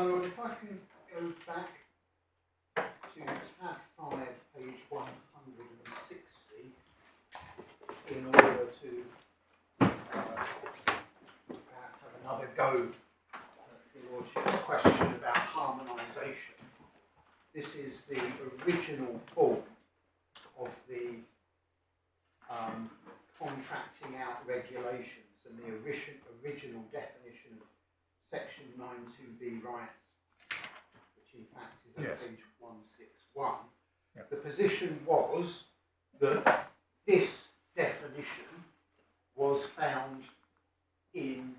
So if I can go back to tab 5, page 160, in order to have another go at your lordship's question about harmonisation. This is the original form of the contracting out regulations and the original definition of section 92B rights, which in fact is on page 161. Yep. The position was that this definition was found in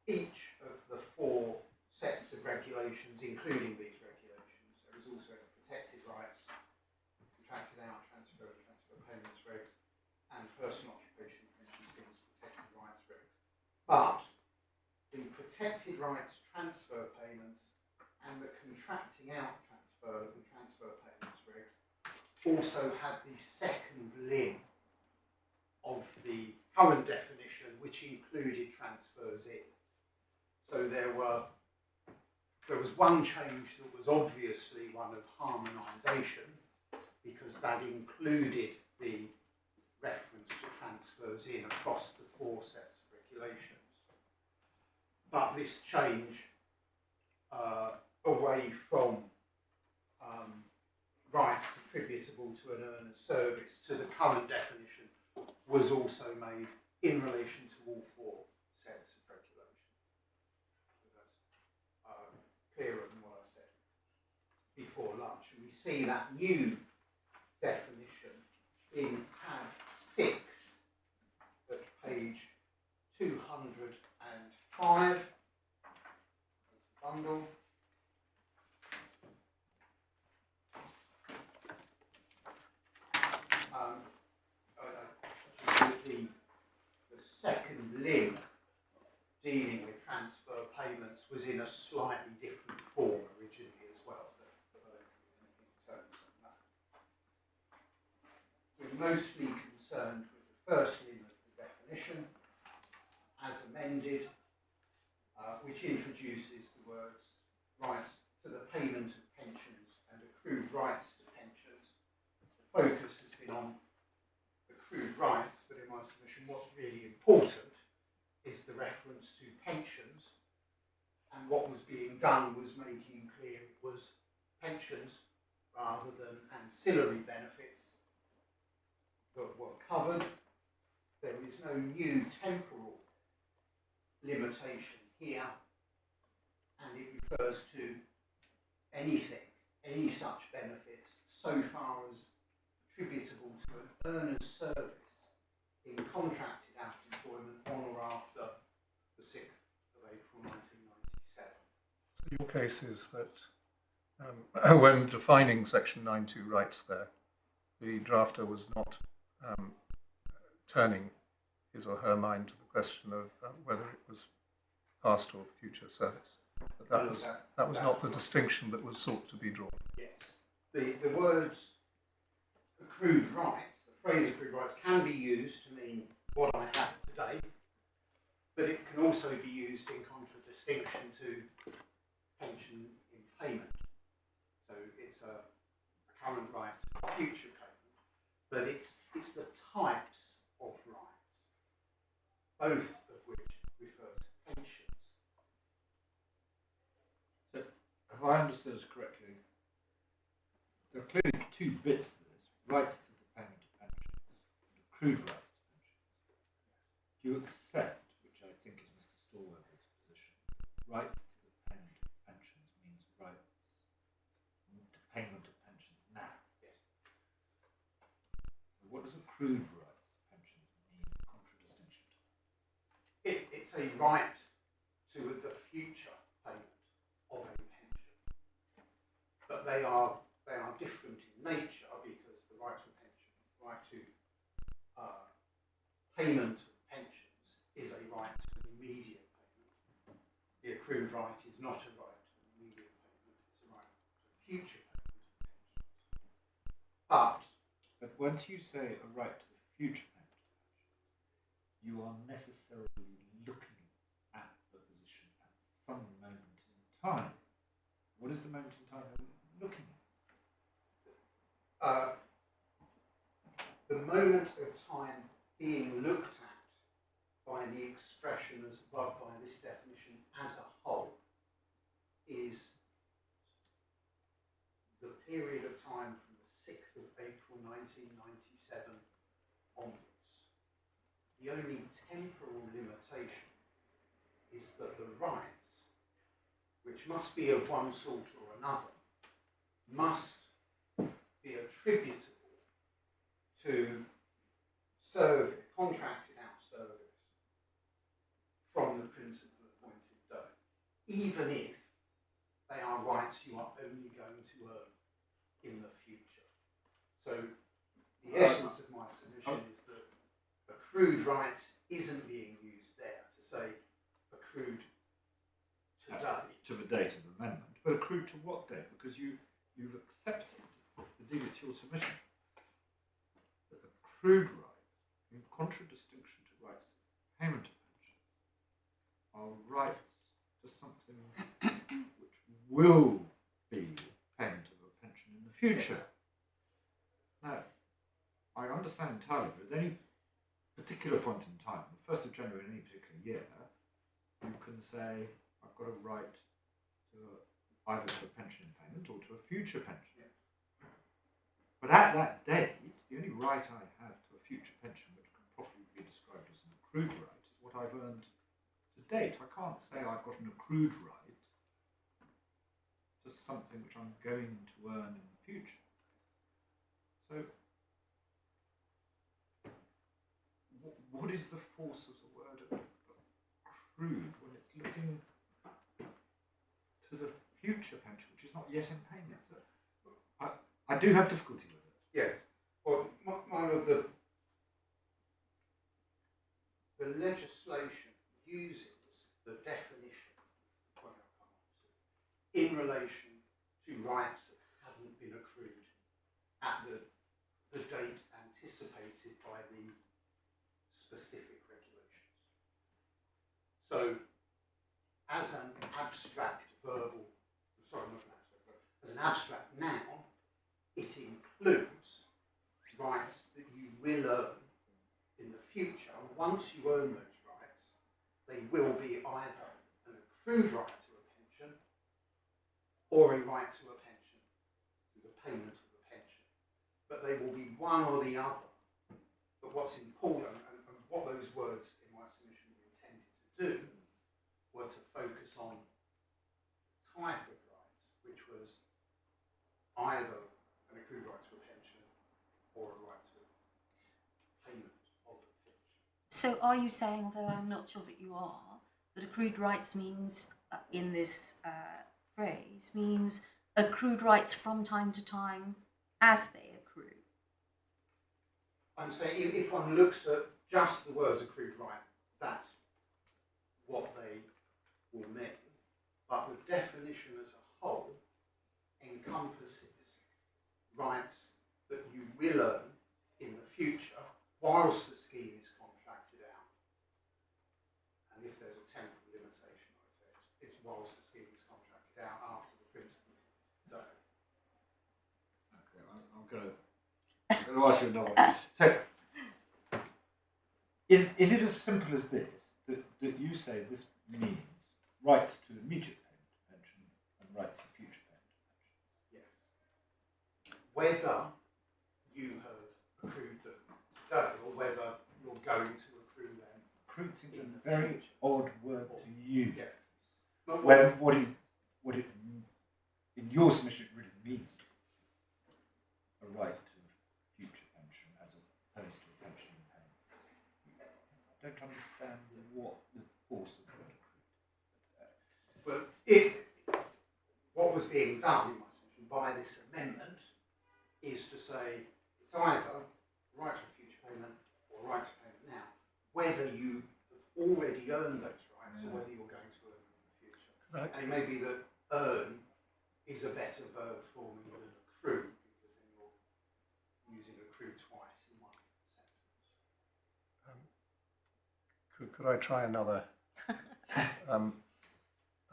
each of the 4 sets of regulations, including these regulations. There is also protected rights, contracted out, transfer payments regs, and personal occupation pension schemes protected rights regs. But the protected rights transfer payments and the contracting out transfer payments regs also had the second limb of the current definition, which included transfers in. So there was one change that was obviously one of harmonisation, because that included the reference to transfers in across the 4 sets of regulations. But this change away from rights attributable to an earner's service to the current definition was also made in relation to all 4 sets of regulations. So that's clearer than what I said before lunch. And we see that new definition in tab 6 at page 205. Bundle. The second limb dealing with transfer payments was in a slightly different form originally as well. So we're mostly concerned with the first limb of the definition as amended, which introduces the words rights to the payment of pensions and accrued rights to pensions. The focus has been on accrued rights, but in my submission what's really important is the reference to pensions, and what was being done was making clear it was pensions rather than ancillary benefits that were covered. There is no new temporal limitation here, and it refers to anything, any such benefits, so far as attributable to an earner's service in contracted out employment on or after the 6th of April 1997. So your case is that when defining section 92 rights there, the drafter was not turning his or her mind to the question of whether it was past or future service. But that was not the distinction that was sought to be drawn. Yes. The words accrued rights, the phrase accrued rights, can be used to mean what I have today, but it can also be used in contradistinction to pension in payment. So it's a current right, future payment, but it's the types of rights, both of which refer to pensions. So, if I understood this correctly, there are clearly 2 bits to this: rights to the payment of pensions and accrued rights to pensions. Do you accept, which I think is Mr. Stallworthy's position, rights to the payment of pensions means rights to payment of pensions now? Yes. So what does accrued rights to pensions mean in contradistinction to? It's a right to the future payment of a pension, but they are different in nature, because the right to pension, right to payment of pensions, is a right to an immediate payment. The accrued right is not a right to an immediate payment; it's a right to future payment of pensions. But once you say a right to the future payment of pensions, you are necessarily looking at the position at some moment in time What is the moment in time we're looking at? The moment of time being looked at by the expression as above by this definition as a whole is the period of time from the 6th of April 1997 onwards. The only temporal limitation is that the rights, which must be of one sort or another, must be attributable to contracted out service from the principal appointed donor, even if they are rights you are only going to earn in the future. So the essence of my submission is that accrued rights isn't being used there to say accrued today. To the date of amendment, but accrued to what date? Because you've accepted, indeed it's your submission, that accrued rights, in contradistinction to rights to payment of pensions, are rights to something which will be payment of a pension in the future. Now, I understand entirely that at any particular point in time, the 1st of January in any particular year, you can say, I've got a right to either to a pension payment or to a future pension. Yeah. But at that date, the only right I have to a future pension, which can properly be described as an accrued right, is what I've earned to date. I can't say I've got an accrued right to something which I'm going to earn in the future. So, what is the force of the word accrued when it's looking to the future pension, which is not yet in payment? So I do have difficulty with it. Yes. Well, one of the legislation uses the definition in relation to rights that haven't been accrued at the date anticipated by the specific regulations. So, as an abstract verbal, sorry, not an abstract verbal, as an abstract noun, it includes rights that you will earn in the future. And once you earn those rights, they will be either an accrued right to a pension or a right to a pension, to the payment of a pension. But they will be one or the other. But what's important, and what those words in my submission were intended to do, were to focus on the type of rights, which was either an accrued right to a pension or a right to payment of a pension. So are you saying, although I'm not sure that you are, that accrued rights means, in this phrase, means accrued rights from time to time as they accrue? I'm saying if one looks at just the words accrued right, that's what they will mean. But the definition as a whole encompasses rights that you will earn in the future whilst the scheme is contracted out. And if there's a temporal limitation, I would say it's whilst the scheme is contracted out after the principal date. Okay, I'm going to ask you another one. So, is it as simple as this, that you say this means rights to immediate payment of pension and rights to future payment of pension? Yes. Whether you have accrued them today or whether you're going to accrue them. Accrued seems a very odd word to use. Yes. When what it in your submission really means a right to future pension as opposed to a pension in payment. I don't understand what the force of the word accrued. Well, what was being done in my submission by this amendment is to say it's either right to future payment or right to payment now, whether you have already earned those rights or whether you're going to earn them in the future. Right. And it may be that earn is a better verb for me than accrue, because then you're using accrue twice in one sentence. Could I try another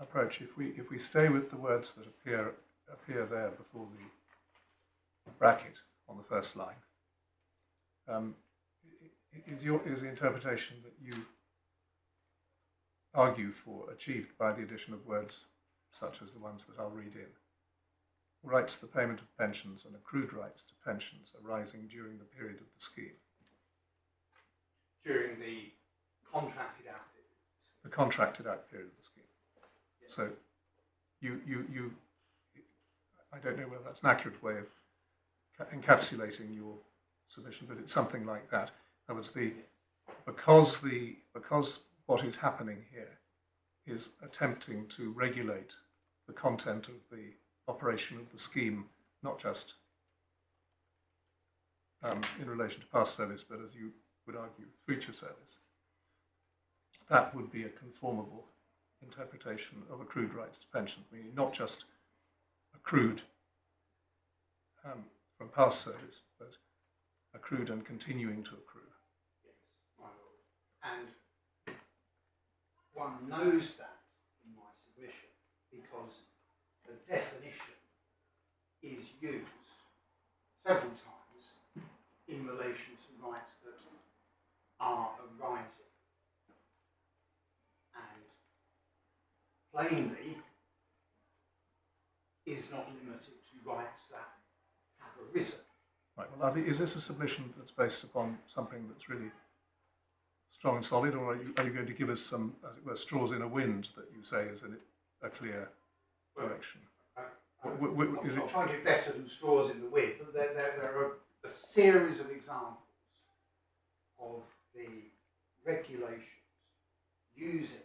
approach. If we stay with the words that appear there before the bracket on the first line, is the interpretation that you argue for achieved by the addition of words such as the ones that I'll read in? Rights to the payment of pensions and accrued rights to pensions arising during the period of the scheme. During the contracted out period. The contracted out period of the scheme. Yes. So you I don't know whether that's an accurate way of encapsulating your submission, but it's something like that. That was because what is happening here is attempting to regulate the content of the operation of the scheme, not just in relation to past service, but as you would argue, future service. That would be a conformable interpretation of accrued rights to pensions, meaning not just accrued from past service, but accrued and continuing to accrue. Yes, my lord. And one knows that in my submission because the definition is used several times in relation to rights that are arising. And plainly is not limited to rights that have arisen. Right. Well, is this a submission that's based upon something that's really strong and solid, or are you going to give us some, as it were, straws in a wind that you say is a clear direction? I'll try to do better than straws in the wind, but there are a series of examples of the regulations using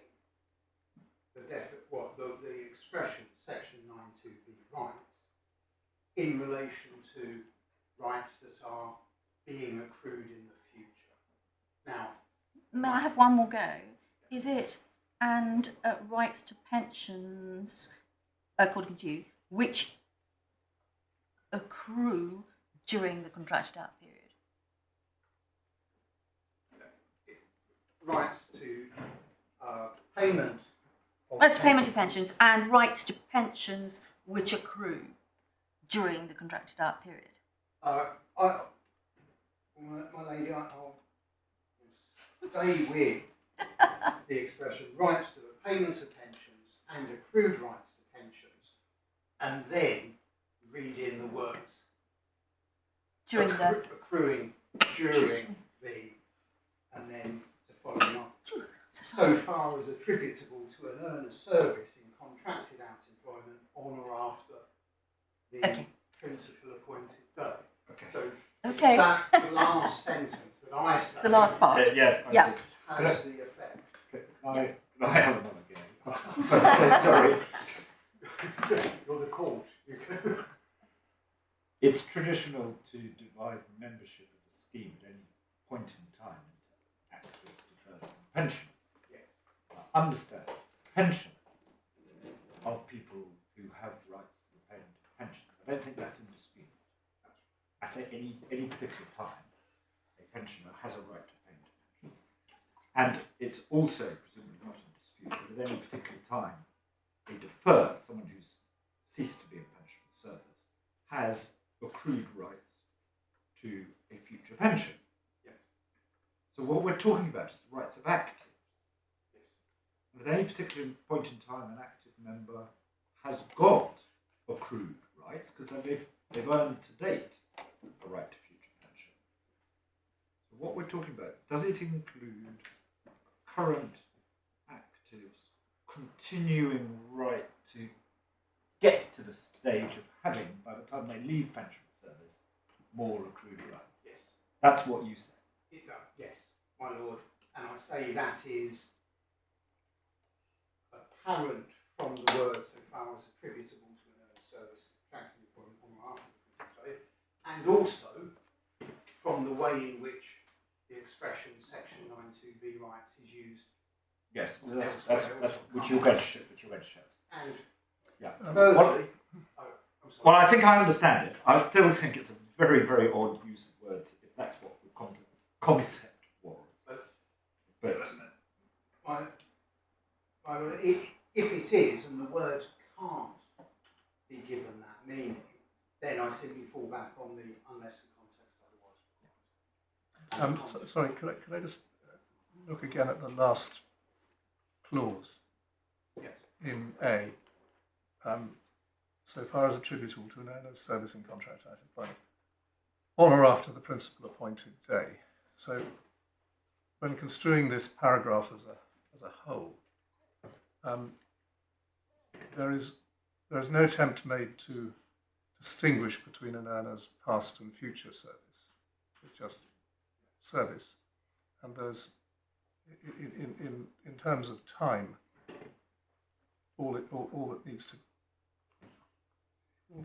the expression section 9.2b rights in relation to rights that are being accrued in the future. Now, may I have one more go? Is it and rights to pensions, according to you, which accrue during the contracted out period? Rights to payment of Rights to payment of pensions and rights to pensions which accrue during the contracted out period. My lady, I'll stay with the expression rights to the payment of pensions and accrued rights to pensions, and then read in the words During accruing during the, and then to follow up. So far as attributable to an earner's service in contracted out employment on or after the principal appointed day. Okay. So Okay. it's that last sentence that I say. It's the last part. Yes, I Yeah. see. Has the effect. Can I have another go? Sorry. You're the court. You can. It's traditional to divide membership of a scheme at any point in time into active, deferred, and pension. Yes. I understand pension of people who have rights to the payment of pensions. I don't think that's in dispute. At any particular time, a pensioner has a right to payment of pension. And it's also presumably not in dispute that at any particular time, a deferred, someone who's ceased to be in pension service, has accrued rights to a future pension. Yes. So what we're talking about is the rights of actives. Yes. And at any particular point in time, an active member has got accrued rights because they've earned to date a right to future pension. So what we're talking about, does it include current actives continuing right to get to the stage of having, by the time they leave pension service, more accrued rights? Yes. That's what you say. It does. Yes, my lord. And I say that is apparent from the words so far as attributable to an earned service contracted employment on or after the contract date, and also from the way in which the expression section 9.2b rights is used. Yes, that's which you're going to show. And Yeah. thirdly, I'm sorry. Well, I think I understand it. I still think it's a very, very odd use of words if that's what the concept was. But But if it is, and Sorry, could I just look again at the last clause Yes. in A? So far as attributable to an owner's servicing contract employment, on or after the principal appointed day. So when construing this paragraph as a whole, there is no attempt made to distinguish between an earner's past and future service. It's just service, and there's in terms of time, all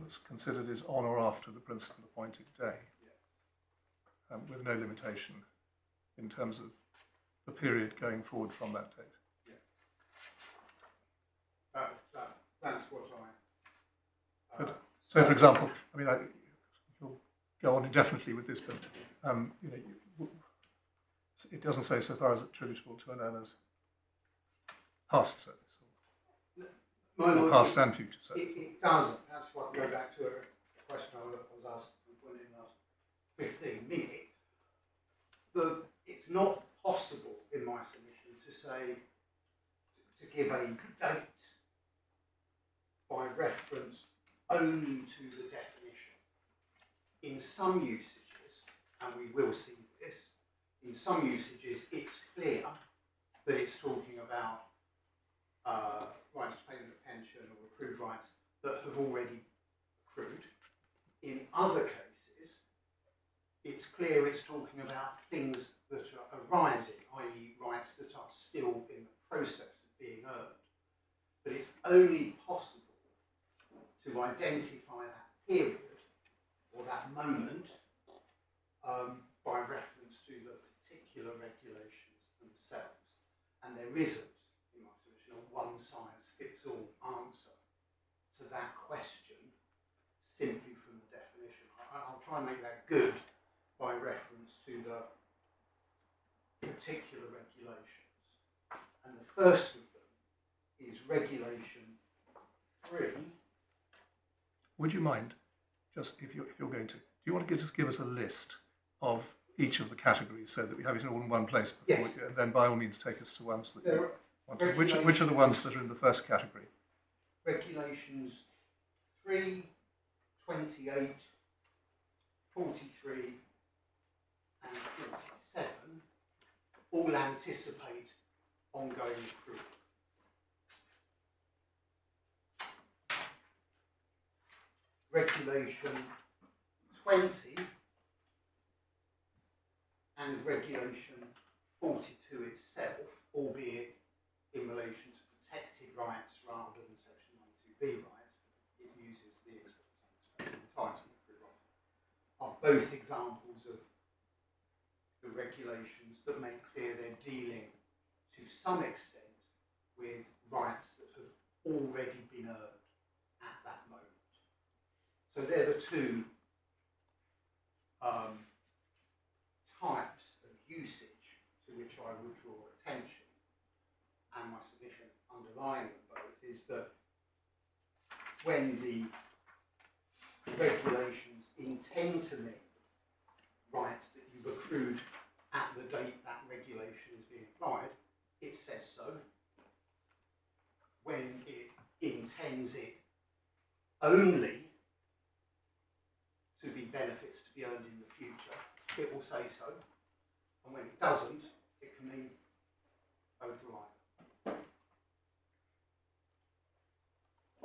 that's considered is on or after the principal appointed day, with no limitation in terms of the period going forward from that date. That's what I. So, for example, I mean, you'll go on indefinitely with this, but it doesn't say so far as attributable to an earner's past service, or past and future service. It doesn't. That's what I go back to a question I was asked in the last 15 minutes. It's not possible in my submission to say, to give a date by reference only to the definition. In some usages, and we will see this, in some usages it's clear that it's talking about rights to payment of pension or accrued rights that have already accrued. In other cases, it's clear it's talking about things that are arising, i.e. rights that are still in the process of being earned. But it's only possible to identify that period or that moment by reference to the particular regulations themselves. And there isn't, in my submission, a one-size-fits-all answer to that question simply from the definition. I'll try and make that good by reference to the particular regulations. And the first of them is Regulation 3. Would you mind, just if you're going to, do you want to just give us a list of each of the categories so that we have it all in one place before Yes. and then by all means take us to ones that you want to. Regulations- Which are the ones that are in the first category? Regulations 3, 28, 43 and 47 all anticipate ongoing accrual. Regulation 20 and Regulation 42 itself, albeit in relation to protected rights rather than Section 92B rights, it uses the entitlement rights, are both examples of the regulations that make clear they're dealing to some extent with rights that have already been earned at that moment. So they're the two types of usage to which I would draw attention, and my submission underlying them both is that when the regulations intend to mean rights that you've accrued at the date that regulation is being applied, it says so. When it intends it only to be benefits to be earned in the future, it will say so. And when it doesn't, it can mean both or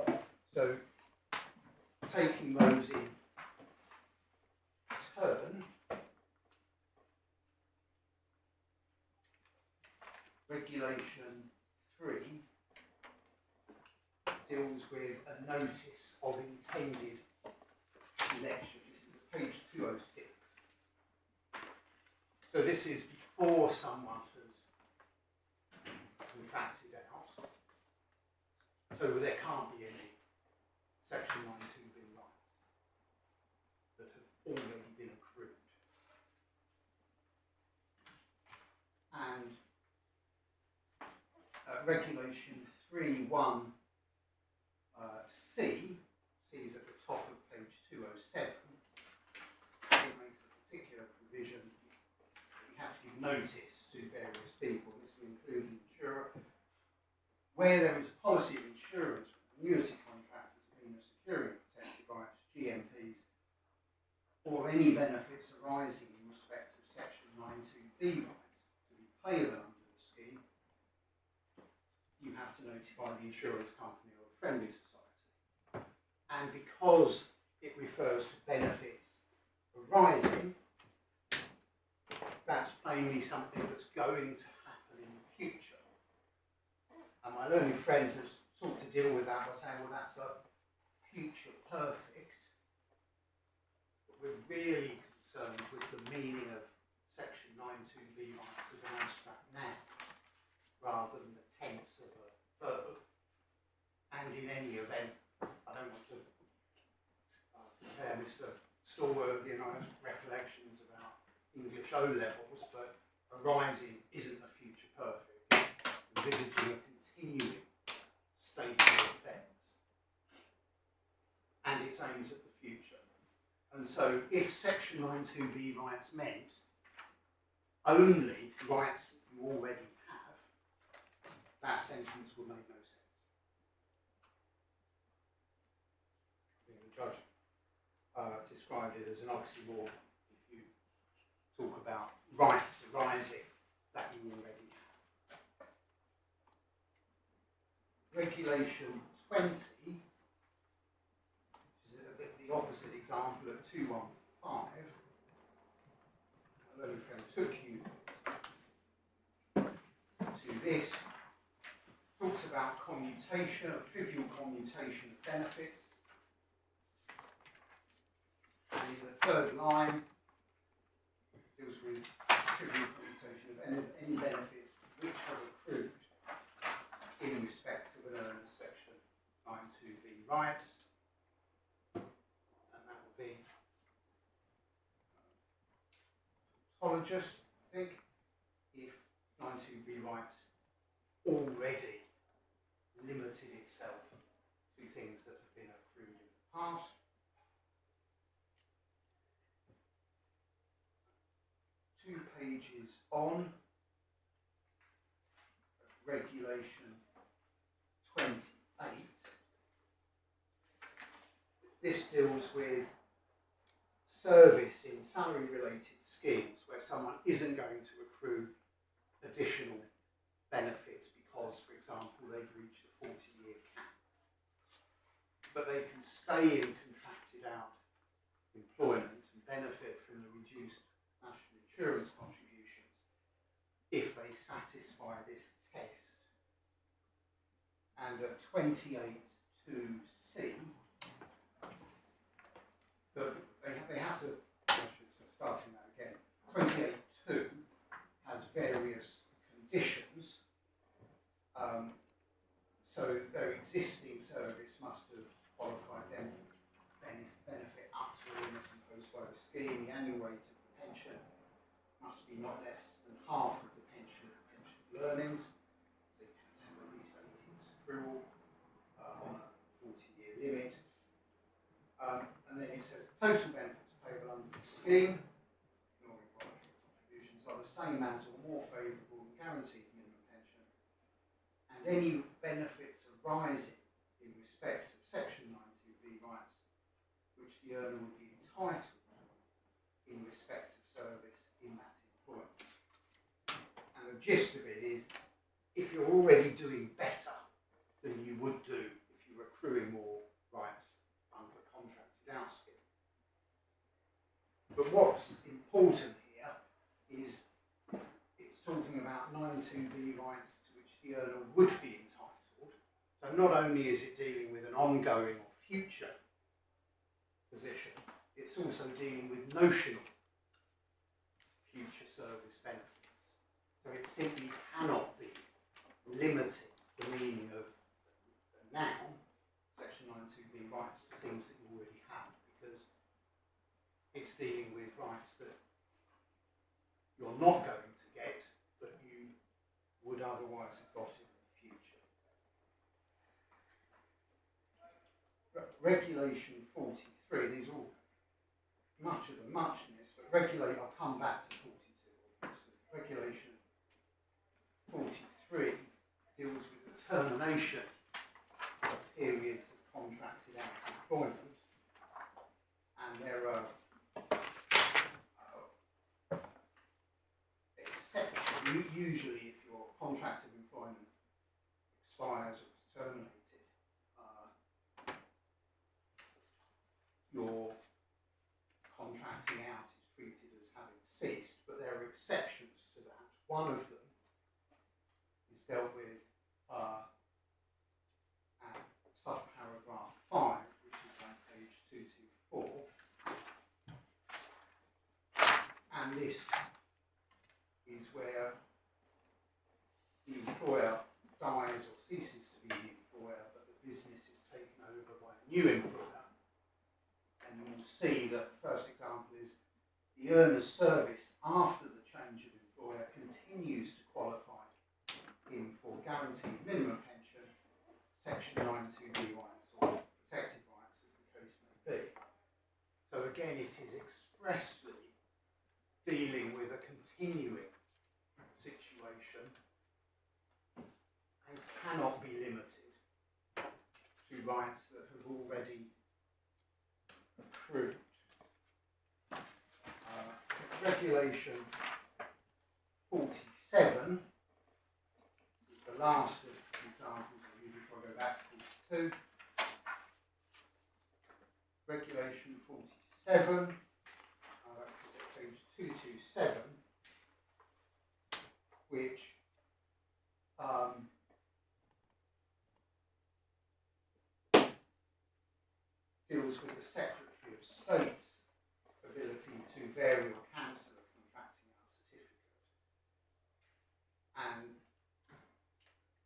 either. So, taking those in turn, Regulation 3 deals with a notice of intended election. This is at page 206. So this is before someone has contracted out. So there can't be any Section 92B rights that have already been accrued. And Regulation 3.1 C is at the top of page 207. It makes a particular provision notice to various people. This will include the insurer. Where there is a policy of insurance with annuity contractors as a means of securing protected rights, GMPs, or any benefits arising in respect of Section 92B rights to be payable under the scheme, you have to notify the insurance company or the friendly society. And because it refers to benefits arising, that's plainly something that's going to happen in the future. And my learned friend has sought to deal with that by saying, well, that's a future perfect. But we're really concerned with the meaning of Section 92B rights as an abstract noun, rather than the tense of a verb. And in any event, I don't want to compare Mr. Stallworthy and I's recollections about English O levels, but arising isn't a future perfect. It's envisaging a continuing state of affairs, and it's aimed at the future. And so, if Section 92B rights meant only rights that you already have, that sentence would make no sense. I think the judge described it as an oxymoron if you talk about rights arising that you already have. Regulation 20, which is the opposite example of 215, my learned friend took you to this, talks about commutation, trivial commutation of benefits. And in the third line, deals with trivial commutation of any benefits which have accrued in respect of an earner's Section 92B rights. And that will be tautologous, I think, if 92B rights already limited itself to things that have been accrued in the past. Two pages on, Regulation 28. This deals with service in salary-related schemes where someone isn't going to accrue additional benefits because, for example, they've reached a 40-year cap. But they can stay in contracted out employment and benefit from the reduced national insurance contributions if they satisfy this test. And at 28.2c, they have to, I should start in that again, 28.2 has various conditions. So their existing service must have qualified them for benefit up to a limit imposed by the scheme. The annual rate of the pension must be not less than half of the pensionable earnings. So you have to have at least 18's accrual on a 40-year limit. And then it says total benefits payable under the scheme, ignoring voluntary contributions, are the same as or more favourable than guaranteed minimum pension, and any benefits arising in respect of Section 92B rights which the earner would be entitled in respect of service in that employment. And the gist of it is, if you're already doing better than you would do if you were accruing more rights under a contracted out scheme. But what's important here is it's talking about 92B rights to which the earner would be entitled. So not only is it dealing with an ongoing or future position, it's also dealing with notional future service benefits. So it simply cannot be limiting the meaning of the noun, Section 92B rights, to things that you already have, because it's dealing with rights that you're not going to get, but you would otherwise have got in the future. Regulation 43, these are all much of the muchness, but I'll come back to 42 obviously. 43 deals with the termination of periods of contracted out employment, and there are exceptions. Usually, if your contract of employment expires or is terminated, your contracting out is treated as having ceased, but there are exceptions to that. One of them is dealt with at subparagraph 5, which is on page 224, and this is where the employer dies or ceases to be the employer, but the business is taken over by a new employer. And you will see that the first example is the earner's service after the change of employer continues to qualify him for guaranteed minimum pension, section 92B rights or protected rights as the case may be. So again, it is expressly dealing with a continuing situation and cannot be limited to rights that have already accrued. Regulation 47 is the last of the examples I'll use before I go back to 42. Regulation 47, that is at page 227, which deals with the Secretary of State's ability to vary or cancel a contracting out certificate, and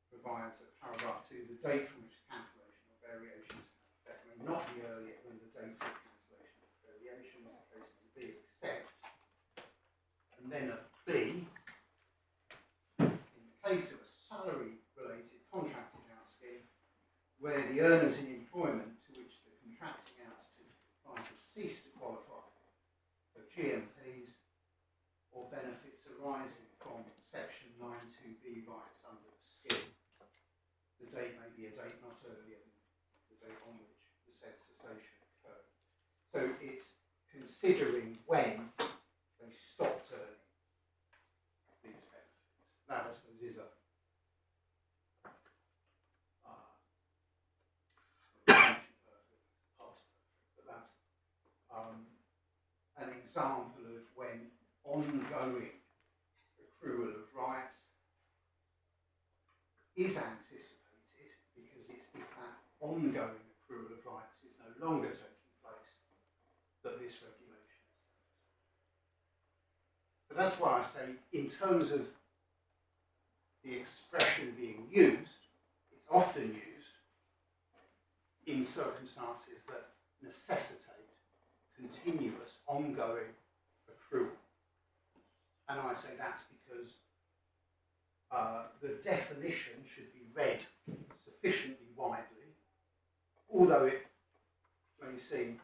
provides at paragraph 2 the date from which cancellation or variations have effect may not be earlier than the date of cancellation or variation, as the case may be, except, and then at B, in the case of a salary-related contracting out scheme, where the earners in employment to which the contracting out certificate applies have ceased to qualify for GMPs or benefits arising from section 92B rights under the scheme. The date may be a date not earlier than the date on which the said cessation occurred. So it's considering when they stopped earning these benefits. That, I suppose, is a but that's an example of when ongoing accrual of rights is anticipated, because it's if that ongoing accrual of rights is no longer taking place that this regulation is satisfied. But that's why I say, in terms of the expression being used, it's often used in circumstances that necessitate continuous, ongoing accrual. And I say that's because the definition should be read sufficiently widely, although it may seem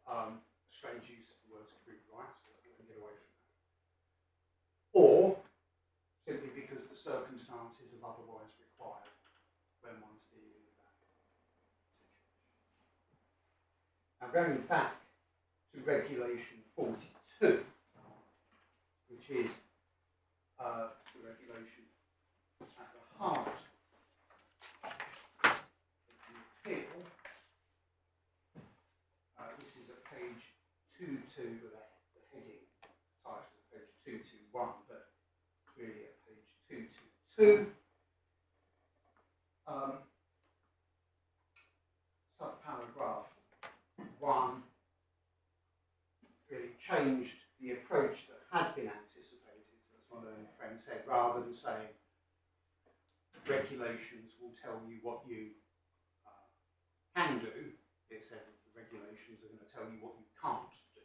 a strange use of the words accrued rights, but we can get away from that. Or simply because the circumstances have otherwise required when one's dealing with that situation. Now, going back to regulation 42, which is the regulation at the heart of the appeal. This is at page 22, the heading title is page 221, but really at page 222. Subparagraph 1 really changed the approach that had been anticipated, as my learned friend said, rather than saying regulations will tell you what you can do, it said that the regulations are going to tell you what you can't do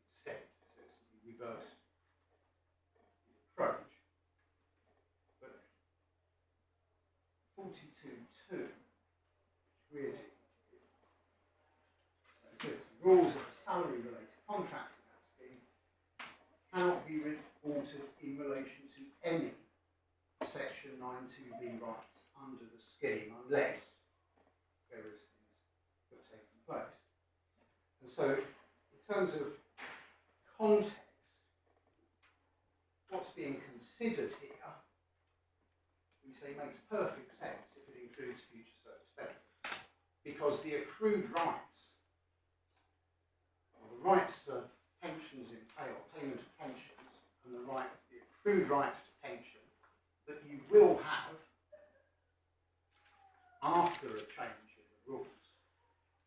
instead. So it's reversed the approach. But 42.2, which we're dealing with, so it's rules of a salary-related contracting out scheme cannot be altered in relation to any Section 92B rights under the scheme unless various things have taken place. And so, in terms of context, what's being considered here, we say makes perfect sense if it includes future service benefits, because the accrued rights, or the rights to pensions in pay or payment of pensions, and the accrued rights to pension that you will have after a change in the rules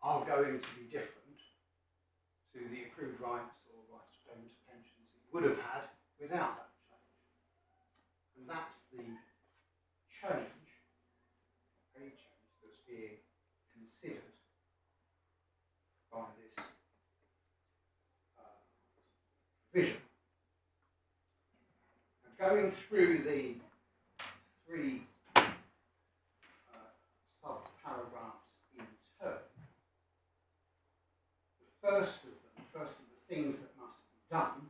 are going to be different to the accrued rights or rights to payment of pensions that you would have had without that change. And that's the change, a change that's being considered by this provision. And going through the three sub-paragraphs in turn, first of the things that must be done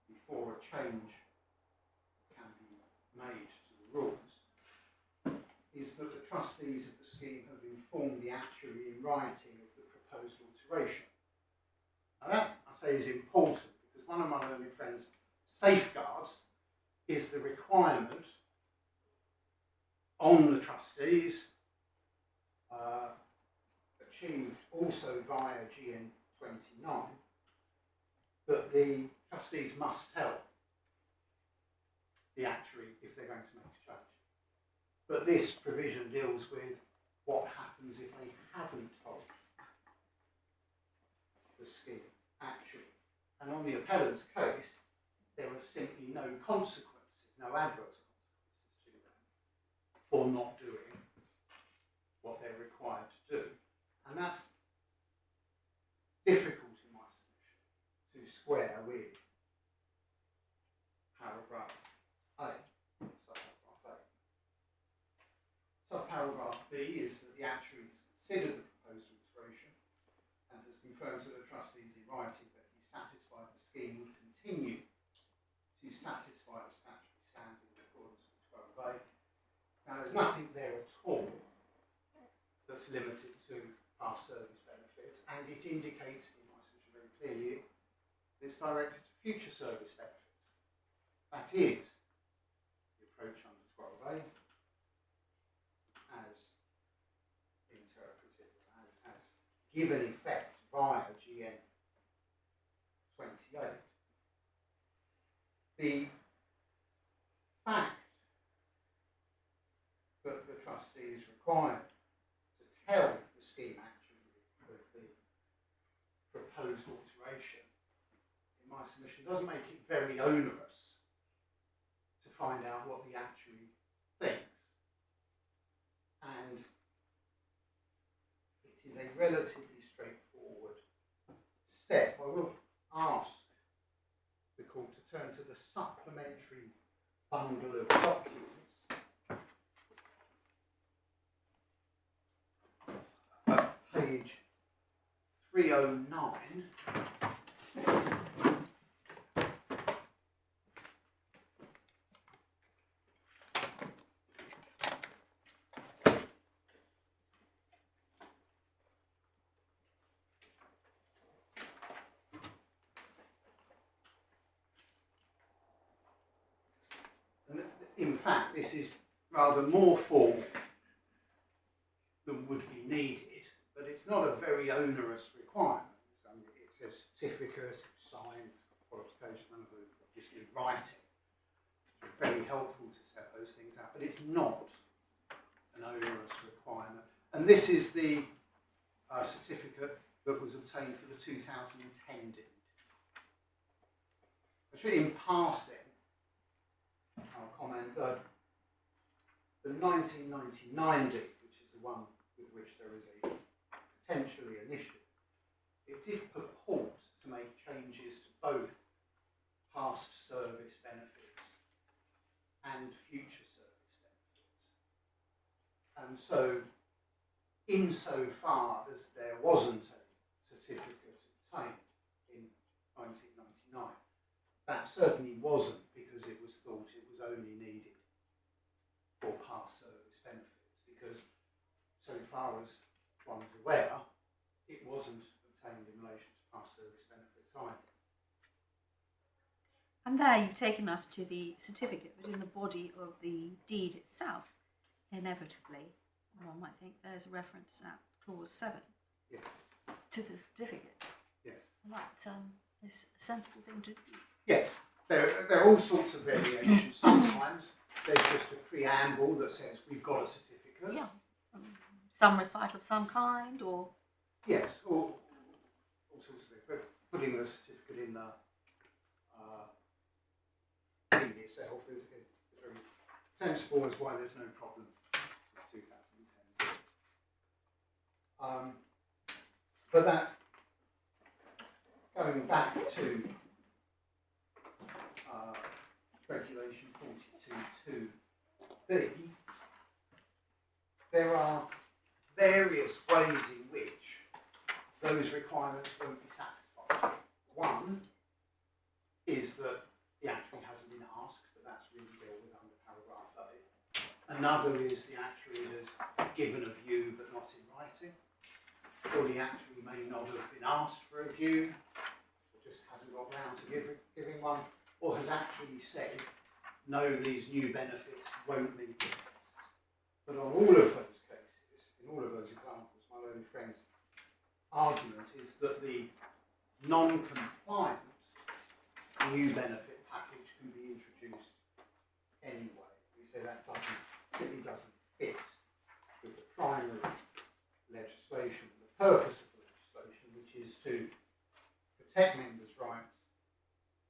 before a change can be made to the rules is that the trustees of the scheme have informed the actuary in writing of the proposed alteration. Now that, I say, is important because one of my learned friends' safeguards is the requirement on the trustees, achieved also via GN 29, that the trustees must tell the actuary if they're going to make a change. But this provision deals with what happens if they haven't told the scheme actuary. And on the appellant's case, there are simply no consequences, no adverse consequences to them for not doing what they're required to do. And that's difficult in my submission to square with paragraph A, subparagraph A. Subparagraph B is that the actuary has considered the proposed alteration and has confirmed to the trustees in writing that he's satisfied the scheme would continue to satisfy the statutory standard in accordance with 12A. Now, there's nothing there at all that's limited to past service benefits, and it indicates in my submission very clearly that it's directed to future service benefits. That is the approach under 12A as interpreted, as given effect via GN 28. The fact that the trustee is required to tell the scheme actuary of the proposed alteration, in my submission, doesn't make it very onerous to find out what the actuary thinks. And it is a relatively straightforward step. I will ask the court to turn to the supplementary bundle of documents. Page 309. And in fact, this is rather more formal than would be needed, but it's not a very onerous requirement. It's a certificate, signed, qualification, and obviously writing. It's very helpful to set those things out, but it's not an onerous requirement. And this is the certificate that was obtained for the 2010 deed. Actually, in passing, I'll comment that the 1999 deed, which is the one with which there is a potentially an issue, it did purport to make changes to both past service benefits and future service benefits. And so, insofar as there wasn't a certificate obtained in 1999, that certainly wasn't because it was thought it was only needed far as one's aware, it wasn't obtained in relation to past service benefits either. And there you've taken us to the certificate, but in the body of the deed itself, inevitably, one might think there's a reference at clause 7 Yeah. to the certificate. Yeah. And that is a sensible thing to do. Yes, there are all sorts of variations. Sometimes there's just a preamble that says we've got a certificate. Yeah. Some recital of some kind, or Yes, all sorts of things. But putting the certificate in the deed itself is very sensible, as why there's no problem with 2010. But that, going back to Regulation 42.2b, there are various ways in which those requirements won't be satisfied. One is that the actuary hasn't been asked, but that's really dealt with under paragraph A. Another is the actuary has given a view but not in writing, or the actuary may not have been asked for a view, or just hasn't got round to giving one, or has actually said, no, these new benefits won't meet this test. But on all of those cases, in all of those examples, my learned friend's argument is that the non-compliant new benefit package can be introduced anyway. We say that simply doesn't fit with the primary legislation, the purpose of the legislation, which is to protect members' rights,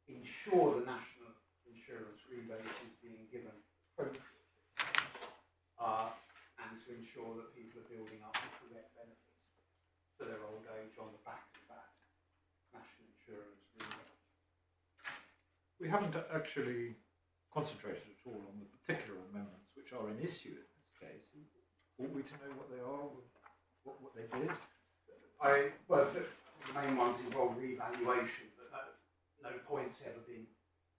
ensure the national insurance rebate is being given appropriately, and to ensure that people are building up the correct benefits for their old age on the back of that national insurance rebate. We haven't actually concentrated at all on the particular amendments which are in issue in this case. Ought we to know what they are, what they did? Well, the main ones involve revaluation, but no point's ever been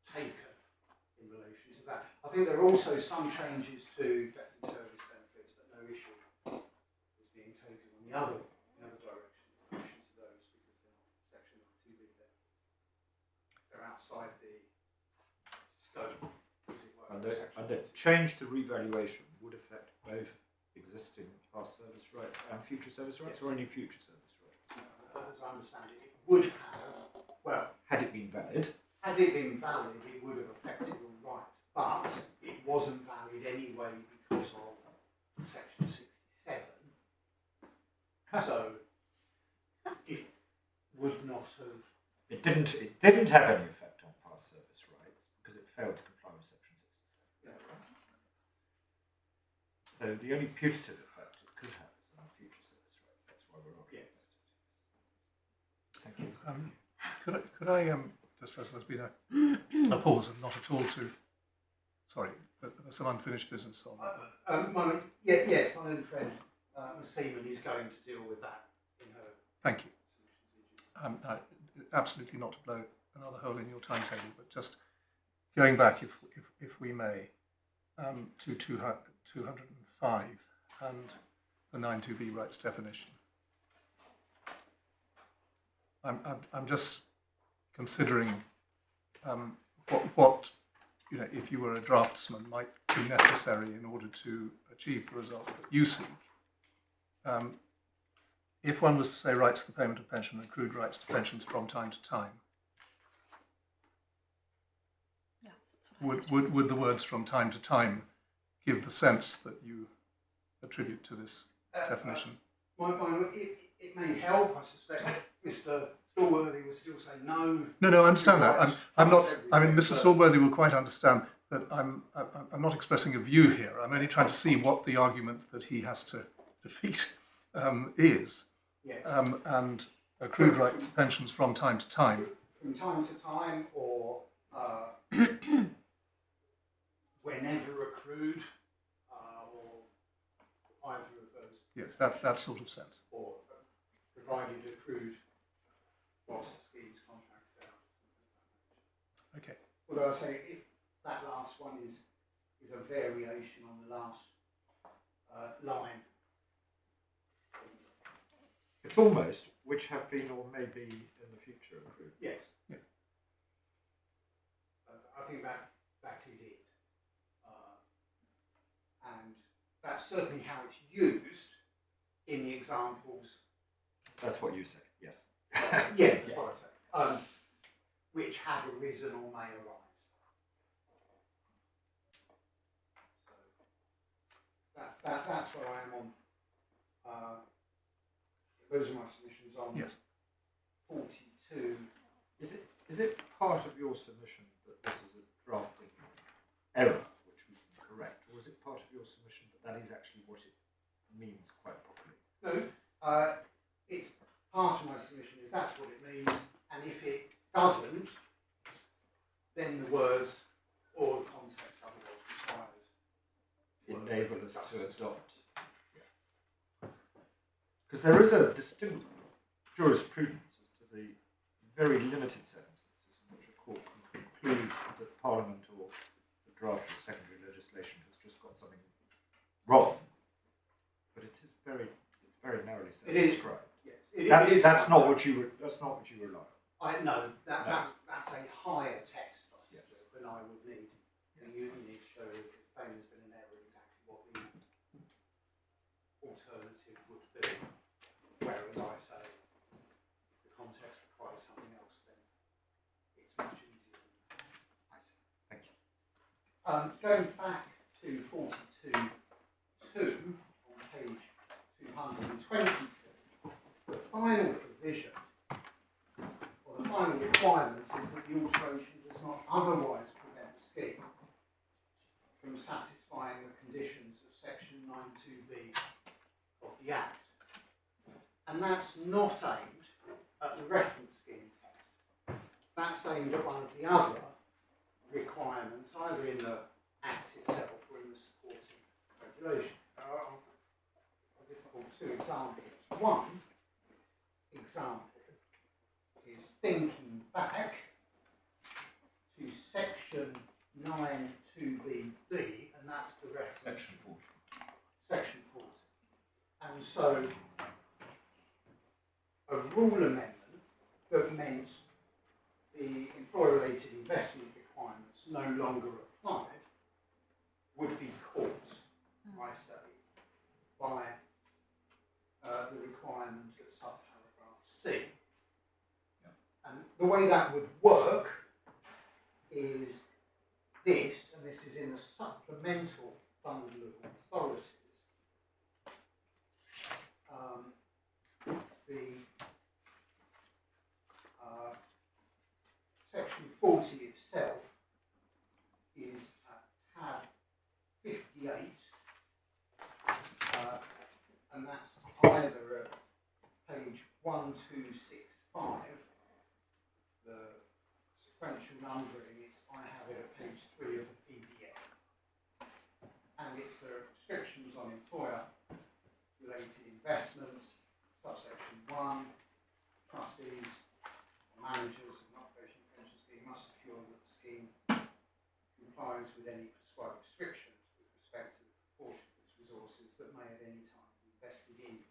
taken in relation to that. I think there are also some changes to death in service benefits, but no issue is being taken on the other direction in relation to those, because they're not section 2B. They're outside the scope, as it were. And the change to revaluation would affect both existing past service rights and future service rights, or only future service rights? As I understand it, it would have, well, had it been valid, it would have affected all rights, but it wasn't valid anyway because of section 67. So it would not have. it didn't have any effect on past service rights because it failed to comply with section 67. Yeah, right. So the only putative effect it could have is on future service rights. That's why we're arguing about it. Thank you. Could I just as there's been a pause and not at all to, sorry, but there's some unfinished business on that. Yes, my own friend, Ms. Seaman, is going to deal with that in her. Thank you. Absolutely not to blow another hole in your timetable, but just going back, if we may, to 205 and the 92B rights definition. I'm just considering what if you were a draftsman might be necessary in order to achieve the result that you seek. If one was to say rights to the payment of pension and accrued rights to pensions from time to time, yes, that's would the words from time to time give the sense that you attribute to this definition? It may help, I suspect. Mr. Stallworthy would still say no. No, I understand that. I'm not. I mean, Mr. Stallworthy will quite understand that I'm not expressing a view here. I'm only trying to see what the argument that he has to defeat is. Yes. And accrued right to pensions from time to time. From time to time, or whenever accrued, or either of those. Yes, that sort of sense. Or provided accrued whilst the scheme's contracted out. Okay. Although I say if that last one is a variation on the last line foremost, which have been or may be in the future accrued. Yes. Yeah. I think that is it. And that's certainly how it's used in the examples. That's what you say, yes. Yeah, that's what I say. Which have arisen or may arise. So that's where I am on. Those are my submissions on. Yes. 42. Is it part of your submission that this is a drafting error, which we can correct, or is it part of your submission that is actually what it means quite properly? No, it's part of my submission is that's what it means, and if it doesn't, then the words or the context otherwise requires enable us to adopt. Because there is a distinct jurisprudence as to the very limited circumstances in which a court can conclude that Parliament or the draft of secondary legislation has just got something wrong. But it's very narrowly circumscribed. Yes, that's not what you rely on. No, that's a higher test than I would need. You need to show if the claim has been an error exactly what the alternative would be. Whereas I say if the context requires something else, then it's much easier. I see. Thank you. Going back to 42.2 on page 222, the final provision or the final requirement is that the alteration does not otherwise prevent the scheme from satisfying the conditions of section 92B of the Act. And that's not aimed at the reference scheme test. That's aimed at one of the other requirements, either in the Act itself or in the supporting regulation. I'll give two examples. One example is thinking back to section 92BB, and that's the reference. Section 40. Section 40. And so a rule amendment that meant the employer-related investment requirements no longer applied would be caught, I say, by the requirement of subparagraph C. Yeah. And the way that would work is this, and this is in the supplemental bundle of authorities. The section 40 itself is at tab 58, and that's either at page 1265. The sequential numbering is, I have it at page 3 of the PDF, and it's the restrictions on employer-related investments. Subsection 1, trustees or managers of an occupational pension scheme must secure that the scheme complies with any prescribed restrictions with respect to the proportion of its resources that may at any time be invested in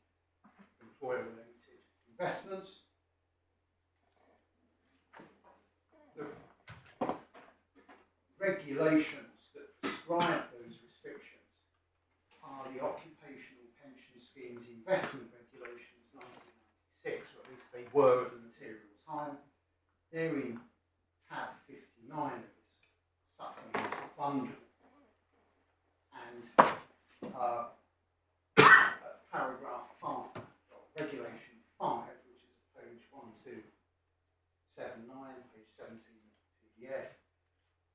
employer-related investments. The regulations that prescribe those restrictions are the Occupational Pension Schemes Investment Regulations 1996, or at least they were at the material time. They're in tab 59 of this supplemental bundle. And paragraph 5, regulation 5, which is at page 1279, page 17 of the PDF,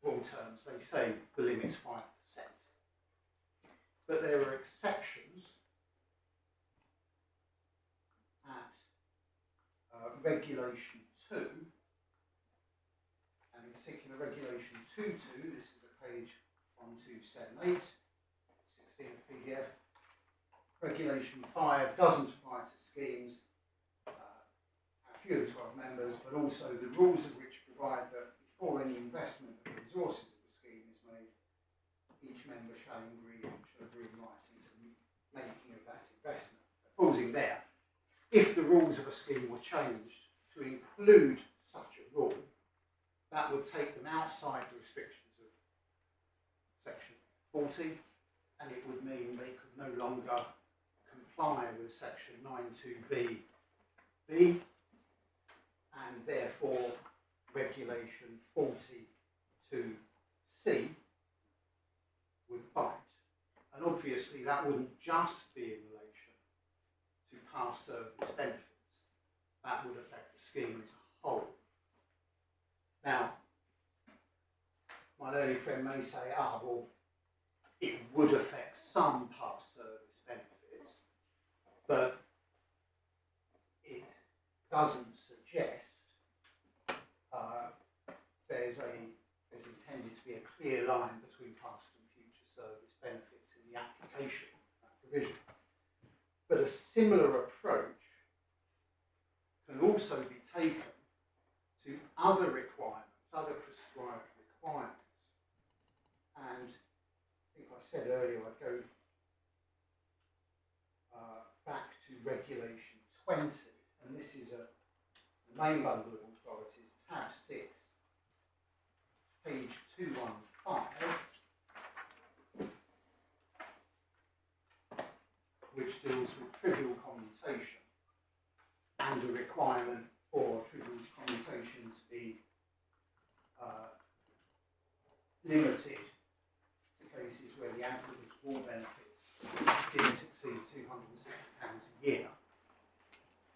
broad terms, they say the limit's 5%. But there are exceptions at regulation 2, and in particular regulation 2.2, this is at page 1278, 16 of the PDF. Regulation 5 doesn't apply to schemes have fewer than 12 members, but also the rules of which provide that before any investment of the resources of the scheme is made, each member shall agree in writing to the making of that investment. Pausing there, if the rules of a scheme were changed to include such a rule, that would take them outside the restrictions of section 40, and it would mean they could no longer comply with section 92B, and therefore regulation 42C would bite. And obviously that wouldn't just be in relation to past service benefits, that would affect the scheme as a whole. Now, my learned friend may say, well, it would affect some past service benefits, but it doesn't suggest there's intended to be a clear line between past and future service benefits in the application of that provision. But a similar approach can also be taken to other requirements, other prescribed requirements. And I think I said earlier, I'd go back to regulation 20, and this is the main bundle of authorities, tab 6, page 215, which deals with trivial commutation and a requirement for trivial commutation to be limited to cases where the applicable benefits didn't exceed £260 a year.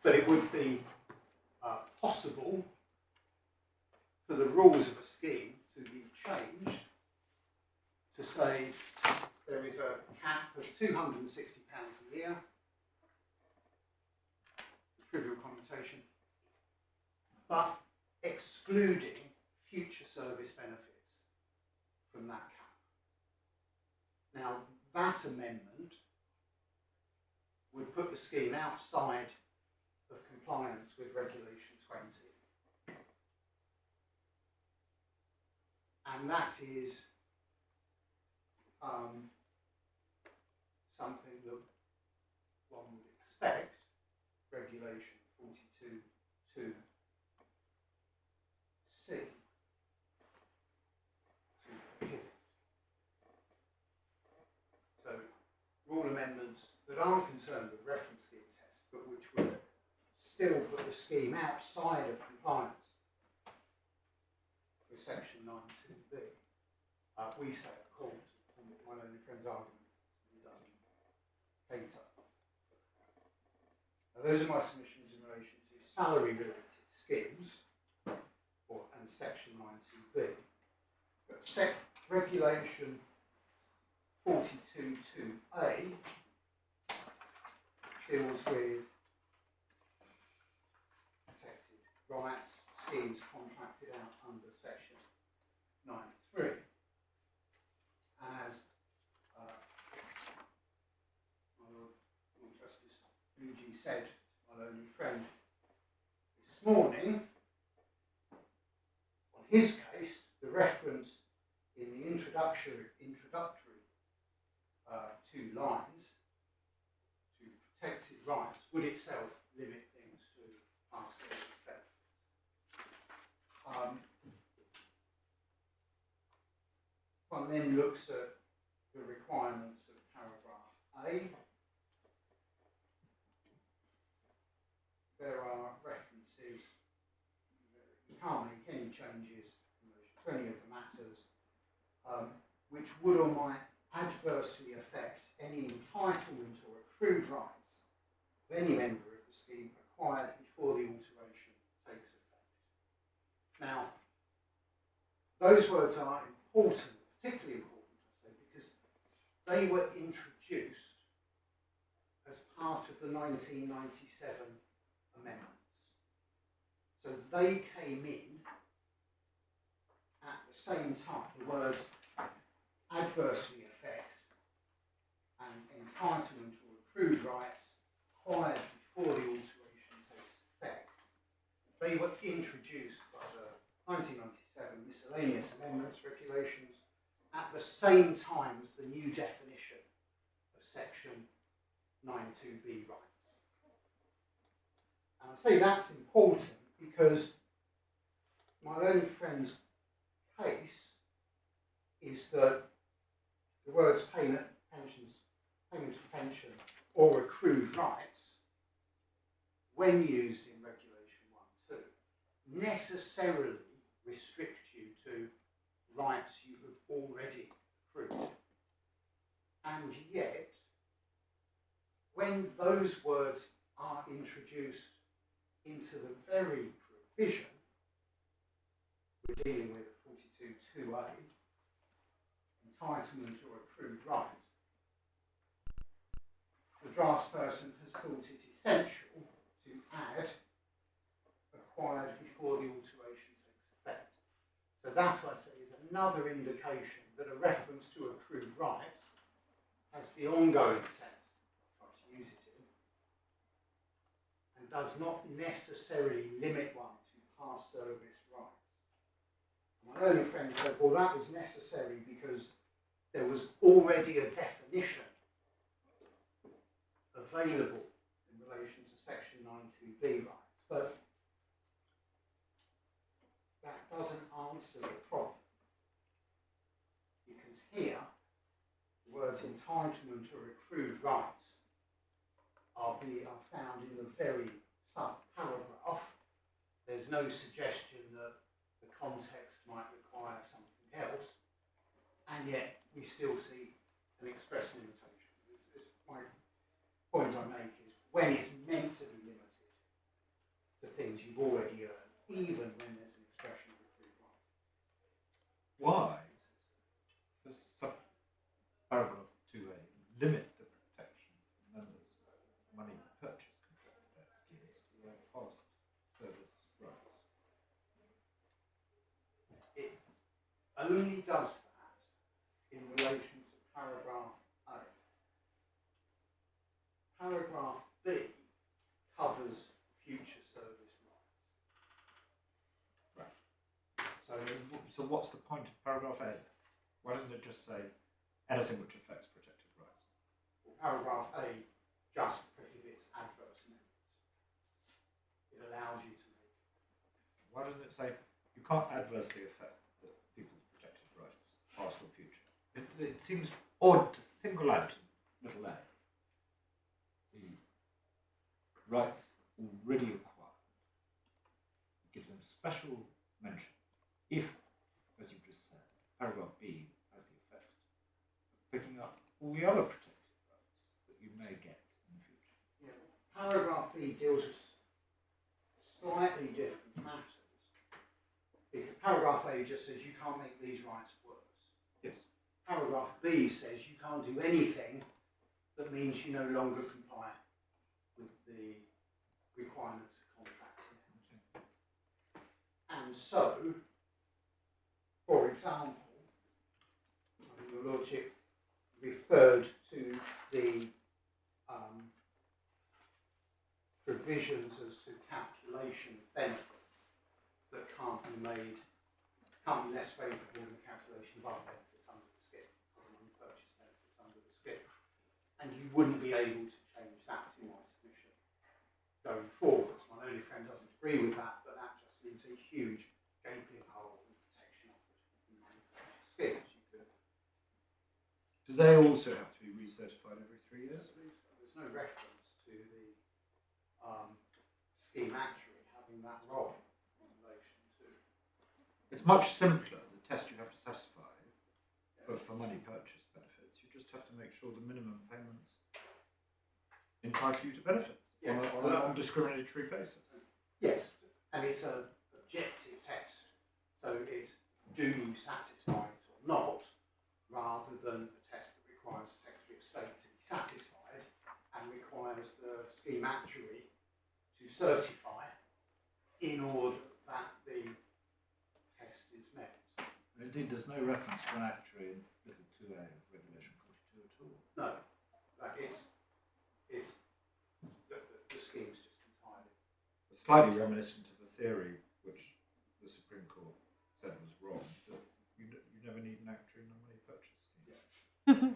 But it would be possible for the rules of a scheme to be changed to say there is a cap of £260 a year for trivial commutation, but excluding future service benefits from that cap. Now, that amendment would put the scheme outside of compliance with regulation 20. And that is something that one would expect regulation 42(2)(c) to prohibit. So, rule amendments that aren't concerned with reference scheme tests, but which would still put the scheme outside of compliance with section 92B. We say at court, and my only friend's argument, it doesn't cater. Now, those are my submissions in relation to salary-related schemes, and section 92B. But regulation 42(2)(a) deals with protected rights, schemes contracted out under section 93. And as Justice Nugee said, my only friend, this morning, on his case, the reference in the introductory 2 lines to protected rights would itself limit things to past service benefits. One then looks at the requirements of paragraph A. There are references, you can't make any changes in relation to any of the matters, which would or might adversely affect any entitlement or accrued rights of any member of the scheme acquired before the alteration takes effect. Now, those words are important, particularly important, I say, because they were introduced as part of the 1997 amendments. So they came in at the same time. The words adversely affects and entitlement or accrued rights acquired before the alteration takes effect. They were introduced by the 1997 miscellaneous amendments regulations at the same time as the new definition of section 92B rights. And I say that's important because my learned friend's case is that the words payment of pension or accrued rights, when used in Regulation 1.2, necessarily restrict you to rights you have already accrued. And yet, when those words are introduced into the very provision we're dealing with 42.2a, entitlement or accrued rights, the draftsperson has thought it essential to add acquired before the alteration takes effect. So that, I say, is another indication that a reference to accrued rights has the ongoing sense to use it in, and does not necessarily limit one to past service rights. My learned friend said, well, that was necessary because there was already a definition available in relation to section 92B rights, but that doesn't answer the problem. Because here, the words entitlement or accrued rights are found in the very sub-paragraph. There's no suggestion that the context might require something else, and yet we still see an express limitation. My point I make is when it's meant to be limited to things you've already earned, even when there's an expression of accrued rights. Why does paragraph 2a limit the protection of members' money purchase contract debt schemes to their past service rights? It only does that in relation to paragraph A. Paragraph B covers future service rights. Right. So what's the point of paragraph A? Why doesn't it just say anything which affects protected rights? Well, paragraph A just prohibits adverse amendments. It allows you to make. Why doesn't it say you can't adversely affect the people's protected rights, past or future? It seems odd to single out little a, the rights already acquired. It gives them special mention if, as you just said, paragraph B has the effect of picking up all the other protected rights that you may get in the future. Yeah. Paragraph B deals with slightly different matters. Because paragraph A just says you can't make these rights worse. Yes. Paragraph B says you can't do anything that means you no longer comply with the requirements of contracting. And so, for example, your Lordship referred to the provisions as to calculation of benefits that can't be less favourable than the calculation of other benefits under the scheme, other non-purchase benefits under the scheme. And you wouldn't be able to change that in my submission going forwards. My only friend doesn't agree with that, but that just leaves a huge gaping hole in protection offered in non-purchase schemes. Do they also have to be recertified every 3 years? There's no reference to the scheme actuary having that role in relation to. It's much simpler, the test you have to satisfy for money purchase benefits. You just have to make sure the minimum payments entitle you to benefits on a non-discriminatory basis. Yes, and it's an objective test. So it's do you satisfy it or not, rather than a test that requires the Secretary of State to be satisfied and requires the scheme actuary to certify in order that the test is met. Indeed, there's no reference to an actuary in little 2a of Regulation 42 at all. No, like it's the scheme's just entirely. It's slightly reminiscent of a theory which the Supreme Court said was wrong, that you never need an actuary in a money purchase scheme.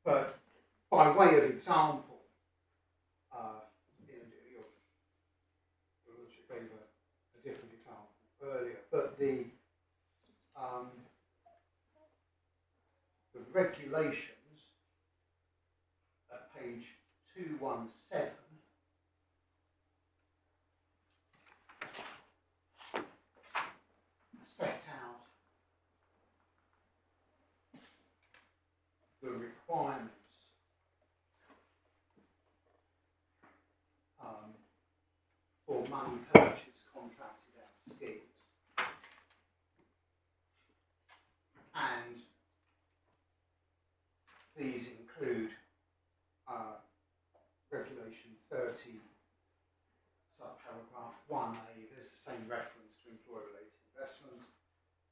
But by way of example, regulations at page 217 set out the requirements for money purchase contracted out schemes. And these include Regulation 30, subparagraph 1A. There's the same reference to employer-related investments,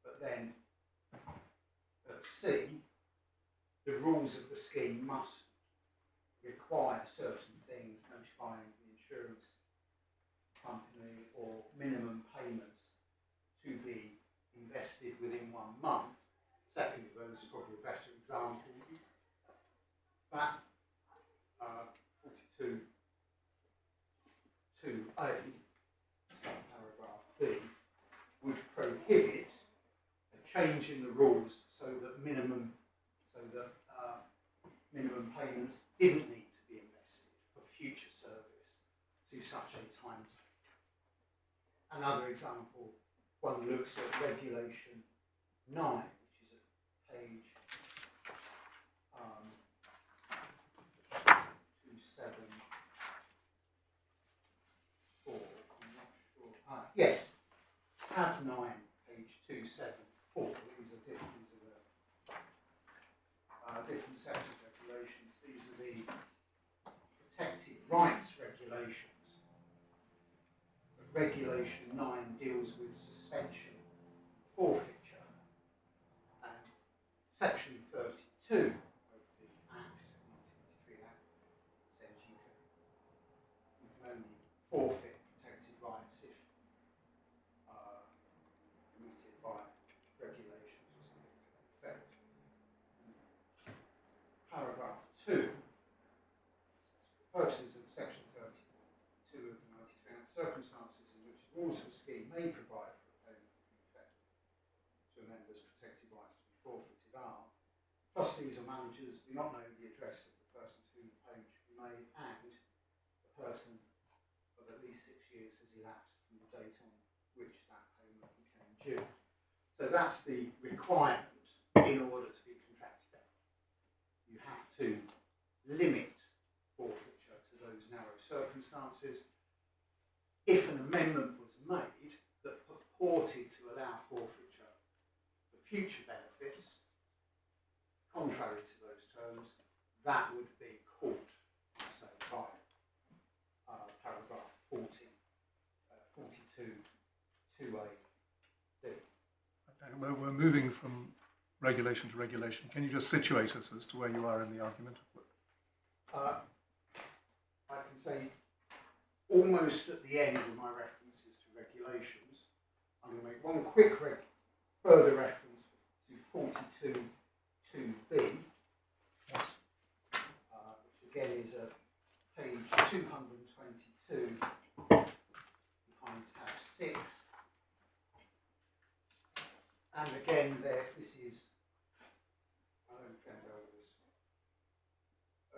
but then at C, the rules of the scheme must require certain things, notifying the insurance company or minimum payments to be invested within 1 month. Second of those is probably a better example. That 42(2)(a), subparagraph B, would prohibit a change in the rules so that minimum payments didn't need to be invested for future service to such a timetable. Another example, one looks at Regulation 9, which is at page 274. I'm not sure. Yes, tab 9, page 274. These are different sets of regulations. These are the protected rights regulations. Regulation 9 deals with suspension, forfeiture, and Section 32 of the Act, 1983 Act, says you can only forfeit protected rights if permitted by regulations or something to that effect. Paragraph 2, for purposes of Section 32 of the 93 Act, circumstances in which the rules of a scheme may provide for a payment in effect to a member's protected rights to be forfeited are: trustees or managers do not know the address of the person to whom the payment should be made, and the person of at least 6 years has elapsed from the date on which that payment became due. So that's the requirement in order to be contracted out. You have to limit forfeiture to those narrow circumstances. If an amendment was made that purported to allow forfeiture for future benefits, contrary to those terms, that would be caught, I say, by paragraph 42(2)(a)(b). We're moving from regulation to regulation. Can you just situate us as to where you are in the argument? I can say almost at the end of my references to regulations. I'm going to make one quick further reference to 42(2)(b), which again is at page 222 behind tab 6. And again, this is, I don't think I went over this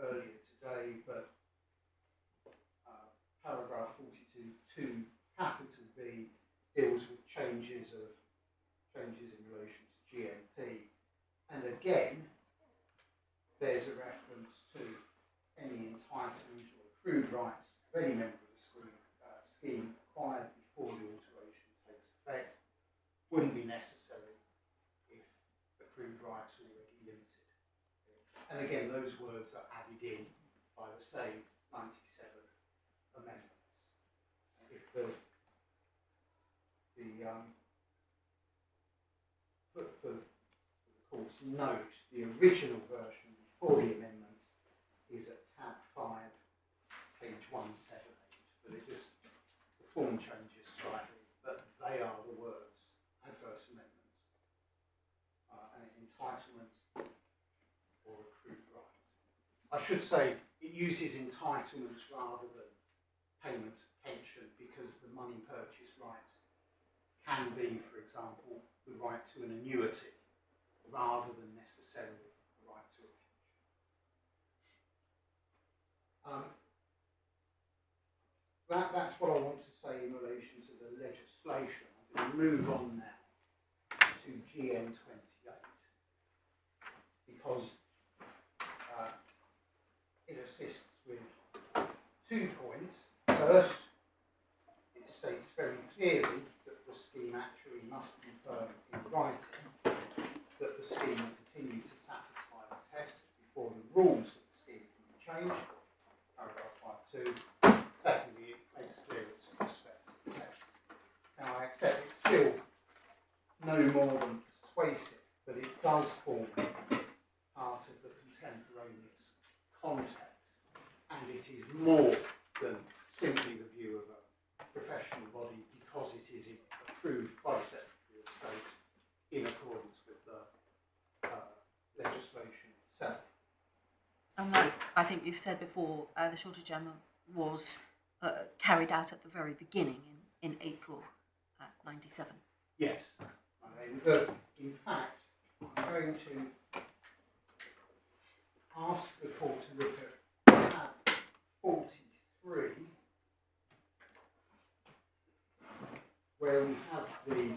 earlier today, but paragraph 42(2) capital B deals with changes in relation to GMP, and again there's a reference to any entitlement or accrued rights of any member of the scheme acquired before the alteration takes effect wouldn't be necessary if accrued rights are already limited. And again, those words are added in by the same 97 amendments. If for the course note, the original version before the amendments is at tab 5, page 178, but the form changes slightly, but they are the words: adverse amendments, and entitlement or accrued rights. I should say it uses entitlements rather than payment pension, because the money purchase rights can be, for example, the right to an annuity rather than necessarily the right to a pension. That's what I want to say in relation to the legislation. I'm going to move on now to GN28 because it assists with 2 points. First, it states very clearly that the scheme actually must confirm in writing that the scheme will continue to satisfy the test before the rules of the scheme can be changed. Paragraph 5.2. Secondly, it makes clear its respect to the test. Now, I accept it's still no more than persuasive, but it does form part of the contemporaneous context, and it is more than simply the view of a professional body because it is approved by the Secretary of State in accordance with the legislation itself. And I think you've said before, the Shorter General was carried out at the very beginning in April 97. Yes. In fact, I'm going to ask the court to look at tab 43, where we have the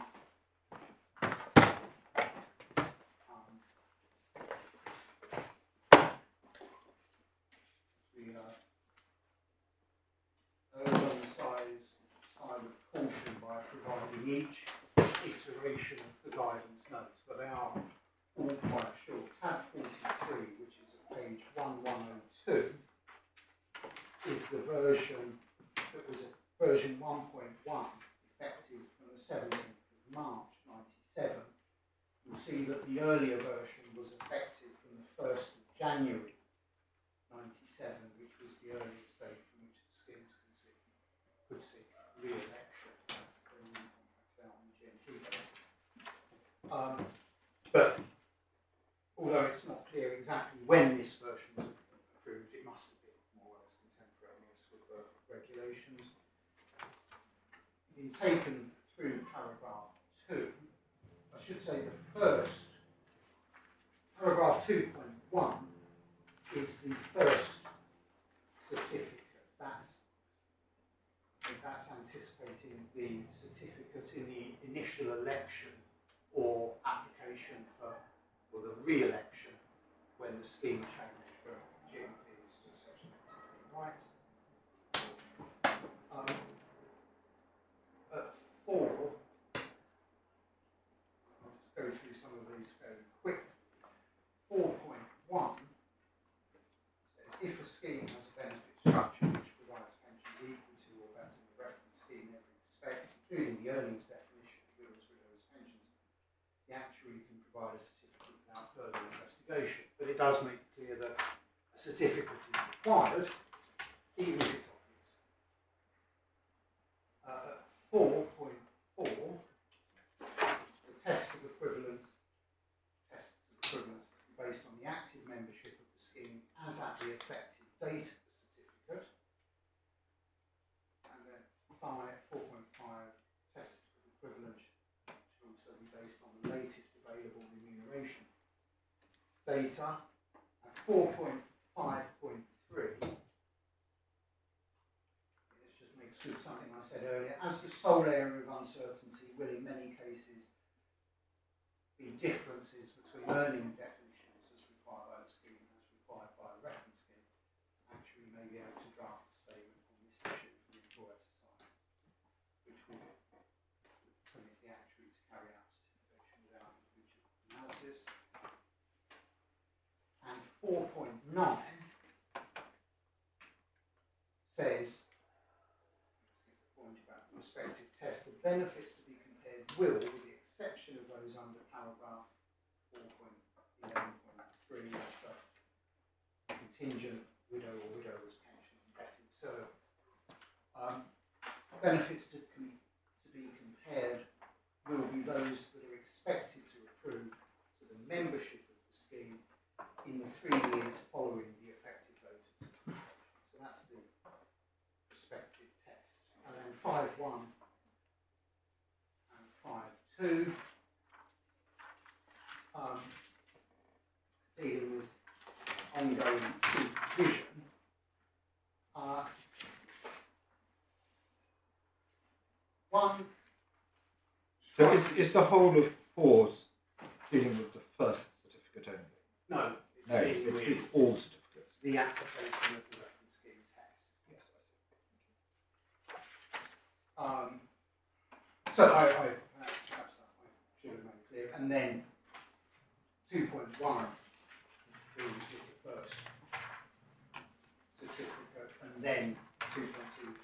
erred on the side of caution by providing each iteration of the guidance notes, but they are all quite short. Tab 43, which is at page 1102, is the version that was version 1.1, effective from the 17th of March 97. You'll see that the earlier version was effective from the 1st of January 97, which was the earliest date from which the schemes could seek re-election. But although it's not clear exactly when this version was approved, it must have been more or less contemporaneous with the regulations. Been taken through paragraph 2, I should say the first, paragraph 2.1 is the first certificate. That's anticipating the certificate in the initial election or application for the re-election when the scheme changed from GMPs to Section 18 rights. At 4, I'll just go through some of these very quickly. 4.1 says if a scheme has a benefit structure which provides pensions equal to or better than the reference scheme in every respect, including the earnings definition of widows' pensions, the actuary can provide a certificate without further investigation. But it does make clear that a certificate is required, even if it's obvious. 4.4, the tests of equivalence based on the active membership of the scheme as at the effective date of the certificate. And then 4.5, test of equivalence should also be based on the latest available remuneration data. And 4.5.3, this just makes good something I said earlier, as the sole area of uncertainty will in many cases be differences between earning definitions as required by the scheme and as required by a reference scheme. Actually, may be able to draft a statement on this issue for the employer to sign, which will permit the actuary to carry out certification without individual analysis. And 4.9 says, this is the point about the respective test, the benefits to be compared will, with the exception of those under paragraph 4.11.3, that's a contingent widow or widower's pension indefinite serve. Benefits to be compared will be those that are expected to accrue to the membership of the scheme in the 3 years following the effective date of certification. So that's the respective test. And then 5.1 and 5.2 dealing with is the whole of 4's dealing with the first certificate only? No, it's No, dealing it's with with all certificates. the application of the reference scheme test. Yes, So perhaps that I should have made clear. And then 2.1 deals with the first certificate, and then 2.2,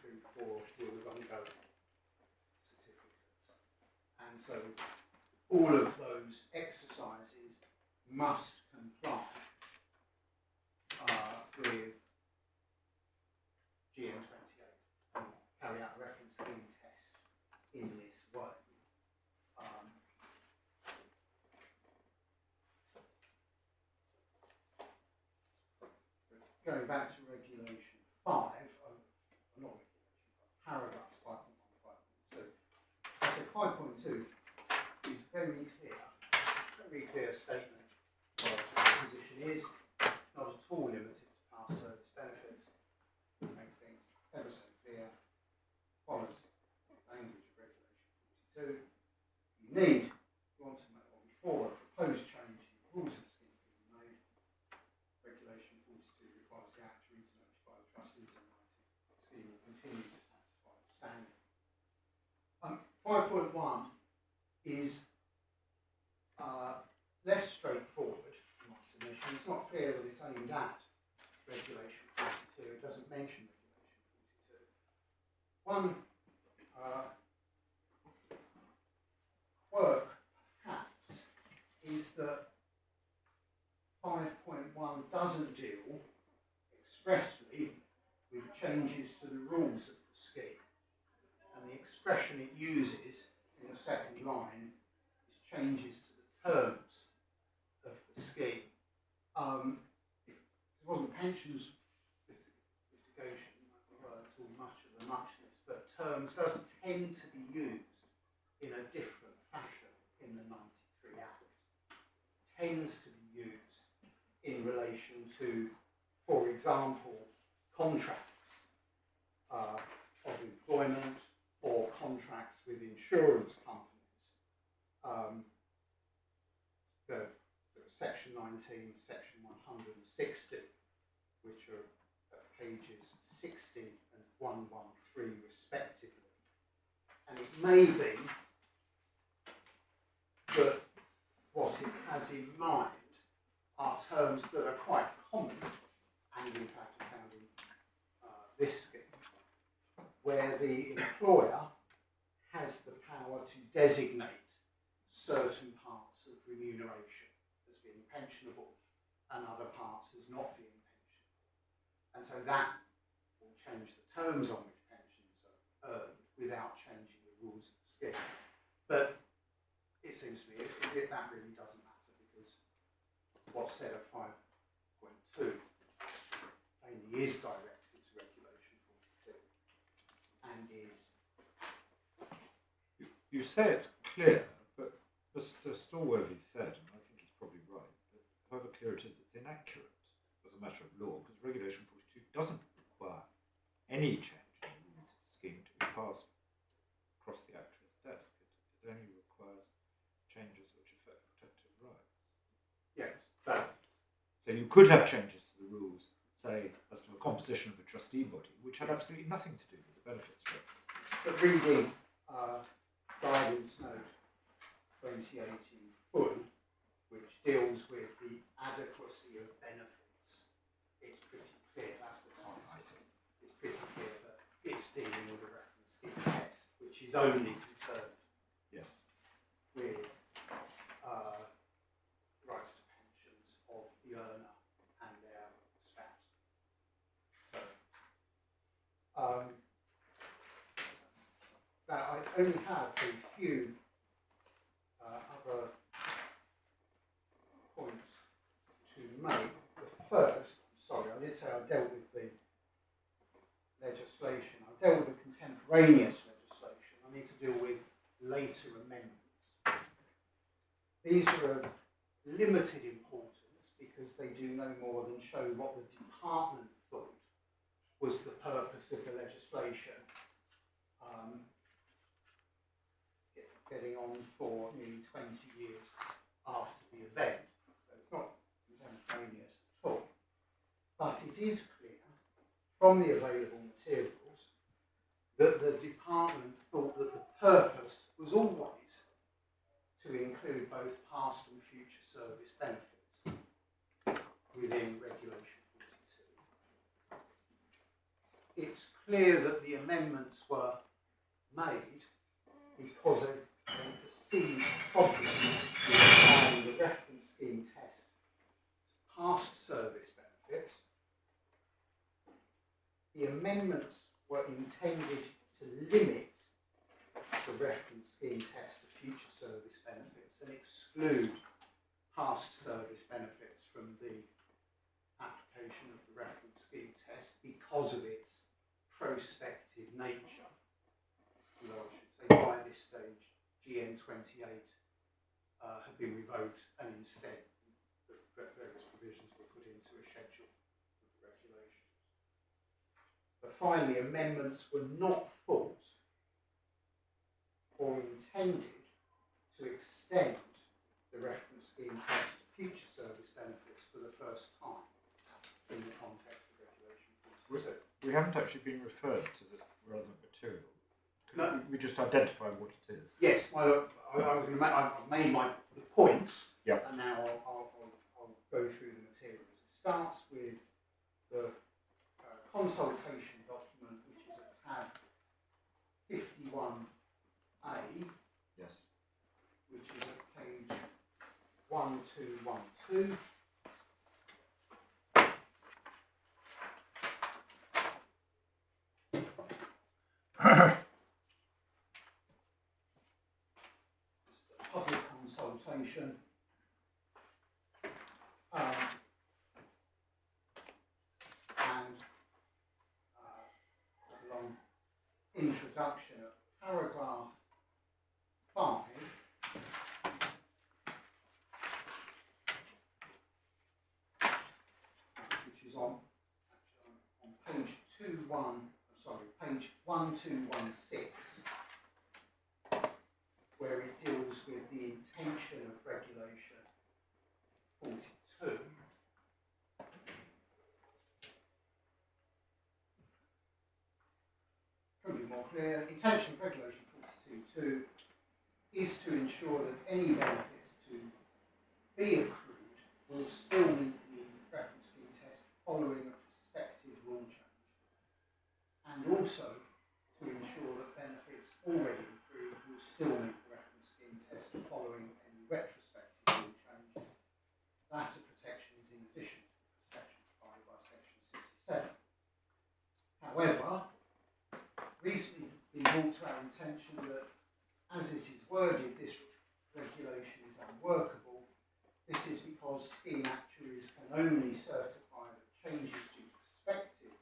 3, 4 deal with ongoing certificates. And so all of those exercises must comply with GM28 and carry out a reference scheme test in this way. Going back to regulation 5, not regulation 5, paragraph 5.1, 5.2. I said 5.2 is very clear statement of what the position is, not at all limited to past service benefits. It makes things ever so clear, follows language of regulation 42. You want to make one before a proposed change in the rules of the scheme being made. Regulation 42 requires the actuary to notify the trustees in writing the scheme will continue to satisfy the standard. 5.1 is less straightforward in my submission. It's not clear that it's aimed at regulation 42. It doesn't mention regulation 42. One quirk, perhaps, is that 5.1 doesn't deal expressly with changes to the rules of the scheme. And the expression it uses in the second line is changes to the terms of the scheme. If it wasn't pensions litigation, you might be right, it's all much of the muchness, but terms doesn't tend to be used in a different fashion in the 93 Act. It tends to be used in relation to, for example, contracts of employment or contracts with insurance companies. Section 19, Section 160, which are at pages 60 and 113 respectively. And it may be that what it has in mind are terms that are quite common, and in fact are found in this scheme, where the employer has the power to designate certain parts of remuneration as being pensionable and other parts as not being pensionable. And so that will change the terms on which pensions are earned without changing the rules of the scheme. But it seems to me that really doesn't matter, because what's said of 5.2 only is directed to regulation 42 and is... You say it's clear, but Mr. Stallworthy said, and I think he's probably right, that however clear it is, it's inaccurate as a matter of law, because regulation 42 doesn't require any change in the rules of the scheme to be passed across the actuary's desk. It only requires changes which affect protected rights. Yes. So you could have changes to the rules, say, as to the composition of a trustee body, which had absolutely nothing to do with the benefits structure. But reading Guidance Note 28 in full, which deals with the adequacy of benefits, it's pretty clear, that's the title. I see. It's pretty clear that it's dealing with a reference scheme text, which is only concerned Yes. with rights to pensions of the earner and their spouse. So, now I only have a few other points to make. The first, sorry, I did say I dealt with the legislation. I dealt with the contemporaneous legislation. I need to deal with later amendments. These are of limited importance because they do no more than show what the department thought was the purpose of the legislation. getting on for nearly 20 years after the event. So it's not contemporaneous at all. But it is clear from the available materials that the department thought that the purpose was always to include both past and future service benefits within Regulation 42. It's clear that the amendments were made because of a perceived problem with applying the reference scheme test to past service benefits. The amendments were intended to limit the reference scheme test to future service benefits and exclude past service benefits from the application of the reference scheme test because of its prospective nature. Although I should say by this stage, GN 28 had been revoked and instead the various provisions were put into a schedule of the regulations. But finally, amendments were not thought or intended to extend the reference scheme test to future service benefits for the first time in the context of Regulation 42. We haven't actually been referred to the relevant material. No. We just identify what it is. Yes, I've made the points, Yep. and now I'll go through the materials. It starts with the consultation document, which is at tab 51A, Yes. which is at page 1212. Public consultation, and a long introduction of paragraph 5, which is on page 1216, where it deals with the intention of Regulation 42. Can be more clear. The intention of Regulation 42.2 is to ensure that any benefits to be accrued will still meet the reference scheme test following a prospective rule change, and also to ensure that benefits already accrued will still meet the reference scheme test following any retrospective rule change. That protection is in addition to the protection provided by Section 67. However, recently been brought to our attention that, as it is worded, this regulation is unworkable. This is because scheme actuaries can only certify that changes to prospective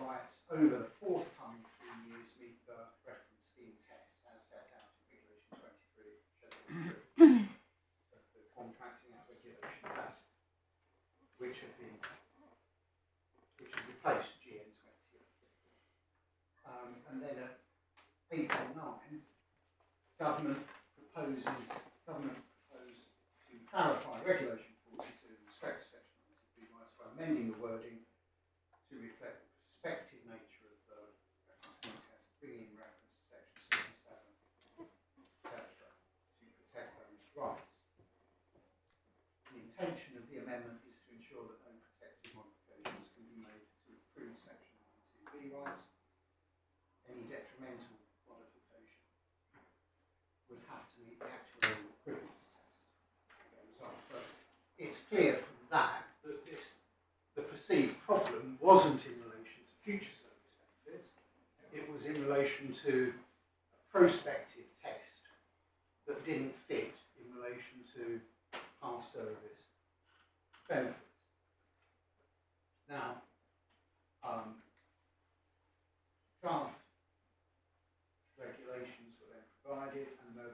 rights over the forthcoming 3 years meet the reference scheme test as set out in Regulation 23, Schedule 3 of the Contracting Act regulations, which have replaced GN 28. And then at 8 and 9, government proposed to clarify Regulation 42 in respect to Section 93 rights by amending the wording to reflect the prospective nature of the reference scheme test, bringing in reference to Section 67, etc., to protect those rights. The intention of the amendment is to ensure that no protective modifications can be made to approve Section 92B rights. Any detrimental modification would have to meet the actuarial equivalence test. But it's clear from that the perceived problem wasn't in relation to future service benefits. It was in relation to a prospective test that didn't fit in relation to past service benefits. Now, draft regulations were then provided, and there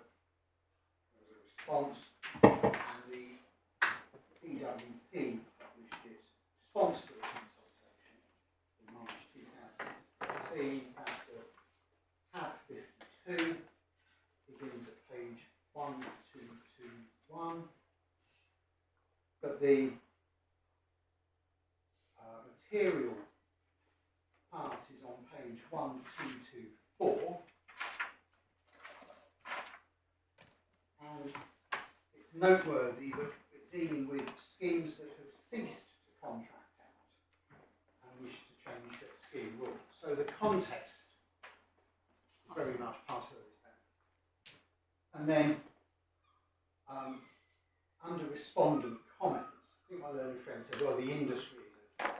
was a response, and the DWP published its response to the consultation in March 2013. That's at tab 52, 1221, but the material part is on page 1224, and it's noteworthy that we're dealing with schemes that have ceased to contract out and wish to change their scheme rules. So the context is very much part of this benefit. And then under respondent comments, I think my learned friend said, well, the industry had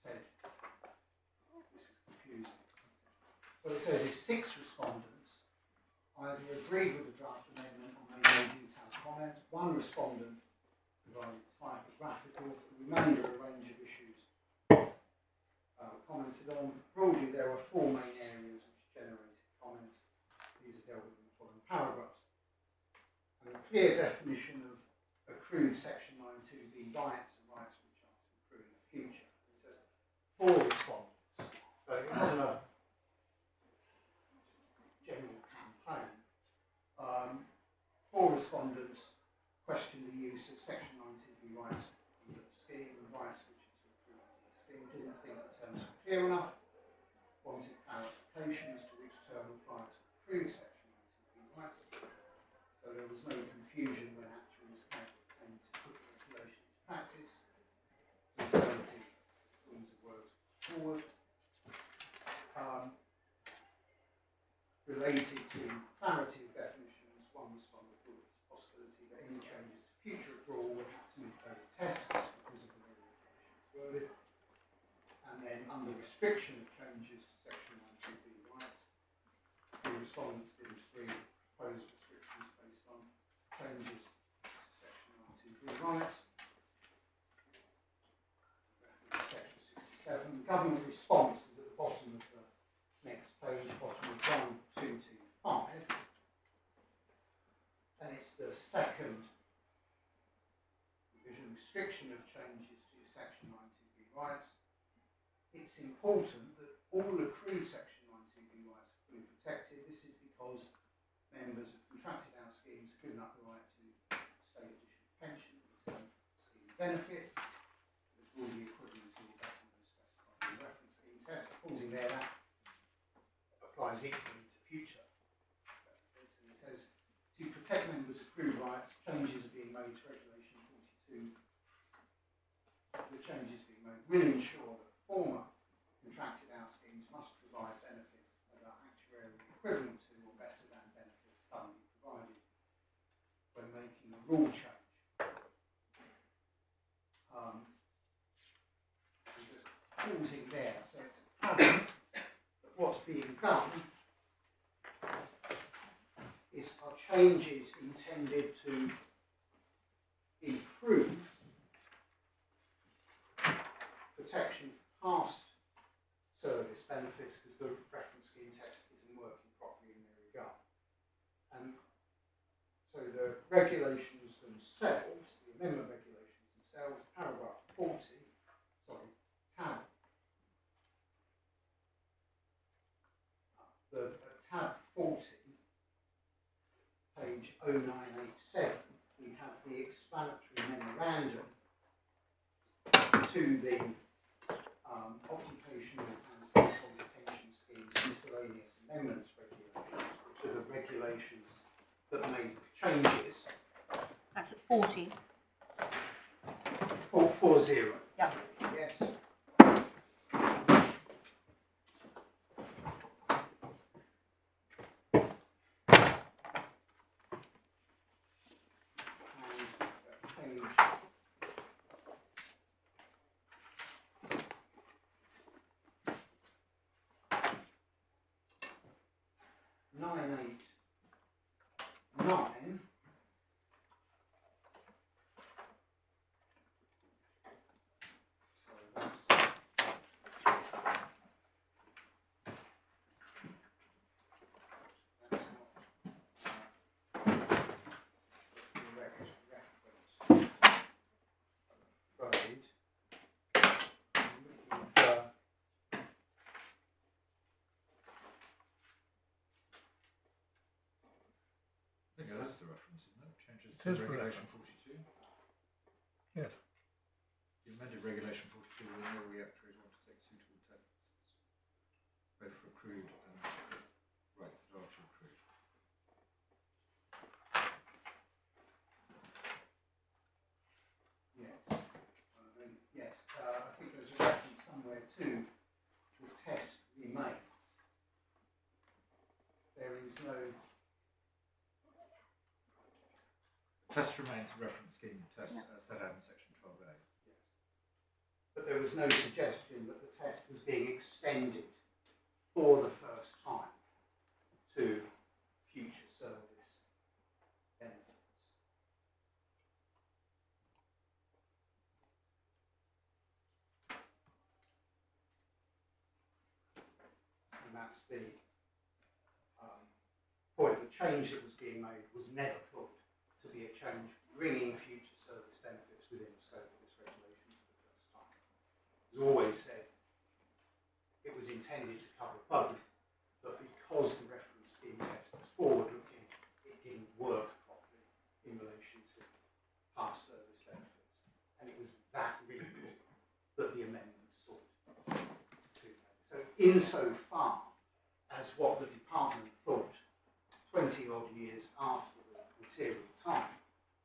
said, this is confusing. What it says is 6 respondents either agreed with the draft amendment or made no detailed comments. 1 respondent provided typographical, the remainder a range of issues commented on. Broadly, there were 4 main areas which generated comments. These are dealt with in the following paragraphs. And a clear definition of accrued section 92B rights and rights which are to accrue in the future. It says 4 respondents. So it wasn't a general campaign. 4 respondents questioned the use of section 92B rights under the scheme and rights which are to accrue under the scheme. Didn't think the terms were clear enough. Wanted clarification as to which term applied to accrued section 92B rights. So there was no confusion when actuaries came to put the regulation into practice. Alternative forms of words forward. Related to clarity of definitions, 1 respondent thought there was a possibility that any changes to future withdrawal would have to meet further tests because of the way the regulations worded. And then under restriction of changes to section 92B rights, the respondents didn't agree with proposed restrictions based on changes to section 92B rights. Section 67. Government response is at the bottom of the next page, bottom of 1225. And it's the second provision, restriction of changes to section 92B rights. It's important that all accrued section 92B rights are fully protected. This is because members of contracted out schemes have given up the right to state additional pension and return scheme benefits. It's broadly equivalent to or better than specified in the reference scheme test. Pausing there, that applies equally to future benefits. And it says, to protect members' accrued rights, changes are being made to Regulation 42. The changes being made will ensure that former contracted out schemes must provide benefits that are actuarially equivalent to or better than benefits currently provided when making a rule change. I'm just pausing there, so it's apparent that what's being done are changes intended to improve protection for past service benefits because the reference scheme test isn't working properly in their regard. And so the regulations themselves, the amendment regulations themselves, paragraph 40, tab 40, page 0987, we have the explanatory memorandum to the occupational and stakeholder pension schemes miscellaneous amendments regulations, which are the regulations that made changes. That's at 40. 40. Yeah. Yes. I is the reference, isn't it? Changes It to is the Regulation reference. 42. Yes. The amended Regulation 42 will enable the actuaries want to take suitable tests, both for accrued and rights that are to accrue. Yes. Yes. I think there's a reference somewhere to the test remains. There is no. The test remains a reference scheme test as set out in section 12A. Yes. But there was no suggestion that the test was being extended for the first time to future service benefits. And that's the point. The change that was being made was never thought to be a change bringing future service benefits within the scope of this regulation for the first time. It was always said it was intended to cover both, but because the reference scheme test was forward-looking, it didn't work properly in relation to past service benefits. And it was that wrinkle that the amendment sought to make. So insofar as what the department thought 20 odd years after the material time,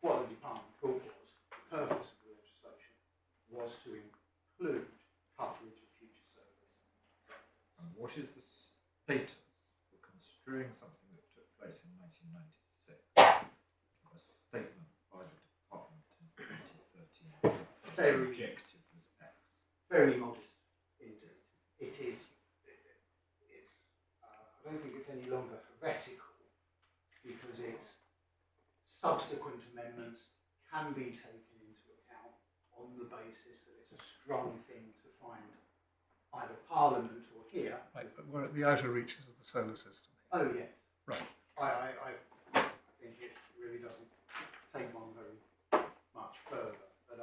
what the department thought was the purpose of the legislation was to include coverage of future service. And what is the status for construing something that took place in 1996? A statement by the department in 2013. Very objective was X. Very modest indeed. It is. I don't think it's any longer heretical because its subsequent amendments can be taken into account on the basis that it's a strong thing to find either Parliament or here. Right, but we're at the outer reaches of the solar system. Oh yes. Right. I think it really doesn't take one very much further. But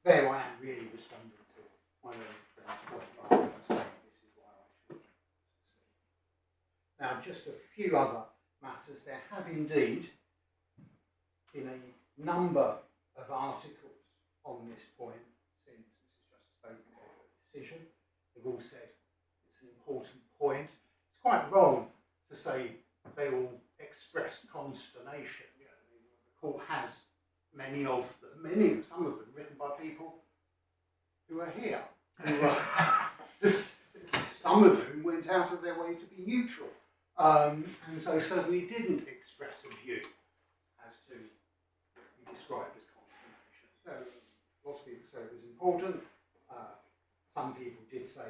there I am really responding to my own friend's point rather than saying this is why I should succeed. Now just a few other matters. There have indeed been a number of articles on this point since Mrs. Justice Baker gave her decision. They've all said it's an important point. It's quite wrong to say they all expressed consternation. You know, the court has many of them, some of them written by people who are here. Some of whom went out of their way to be neutral. And so certainly didn't express a view as to what we described as consternation. Lots of people said it was important. Some people did say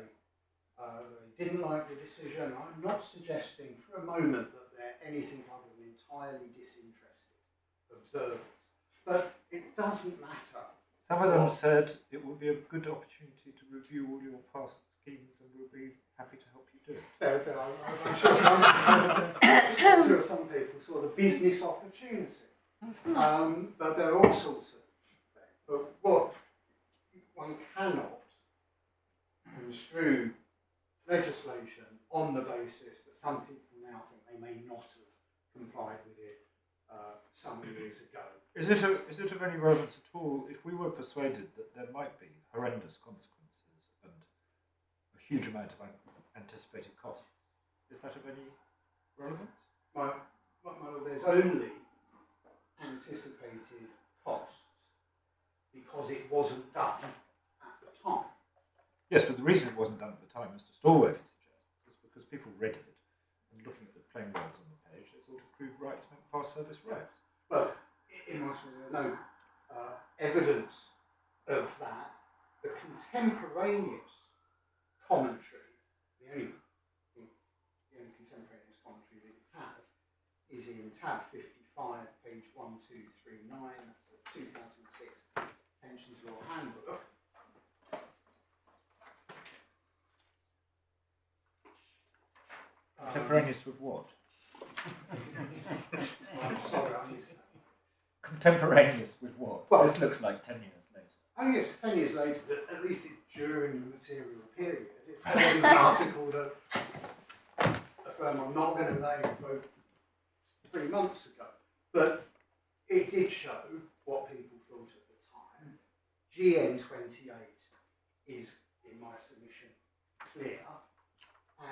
they didn't like the decision. I'm not suggesting for a moment that they're anything other than entirely disinterested observers. But it doesn't matter. Some of them said it would be a good opportunity to review all your past schemes and we'll be happy to help you do it. I'm sure some people saw the business opportunity. But there are all sorts of things. But what one cannot construe legislation on the basis that some people now think they may not have complied with it some years ago. Is it of any relevance at all if we were persuaded that there might be horrendous consequences and a huge amount of anticipated costs? Is that of any relevance? Well, there's only anticipated costs because it wasn't done at the time. Yes, but the reason it wasn't done at the time, Mr. Stallworthy suggests, is because people read it and looking at the plain words on the page, they thought accrued rights meant past service rights. But it must be no evidence of that. The contemporaneous commentary, the only contemporaneous commentary that you have, is in tab 55, page 1239. That's the 2006 Pensions Law Handbook. Contemporaneous with what? I'm sorry, I missed that. Contemporaneous with what? Well, this looks like 10 years later. Oh yes, 10 years later, but at least it's during the material period. It's an article that a firm I'm not going to name wrote 3 months ago. But it did show what people thought at the time. GN28 is, in my submission, clear,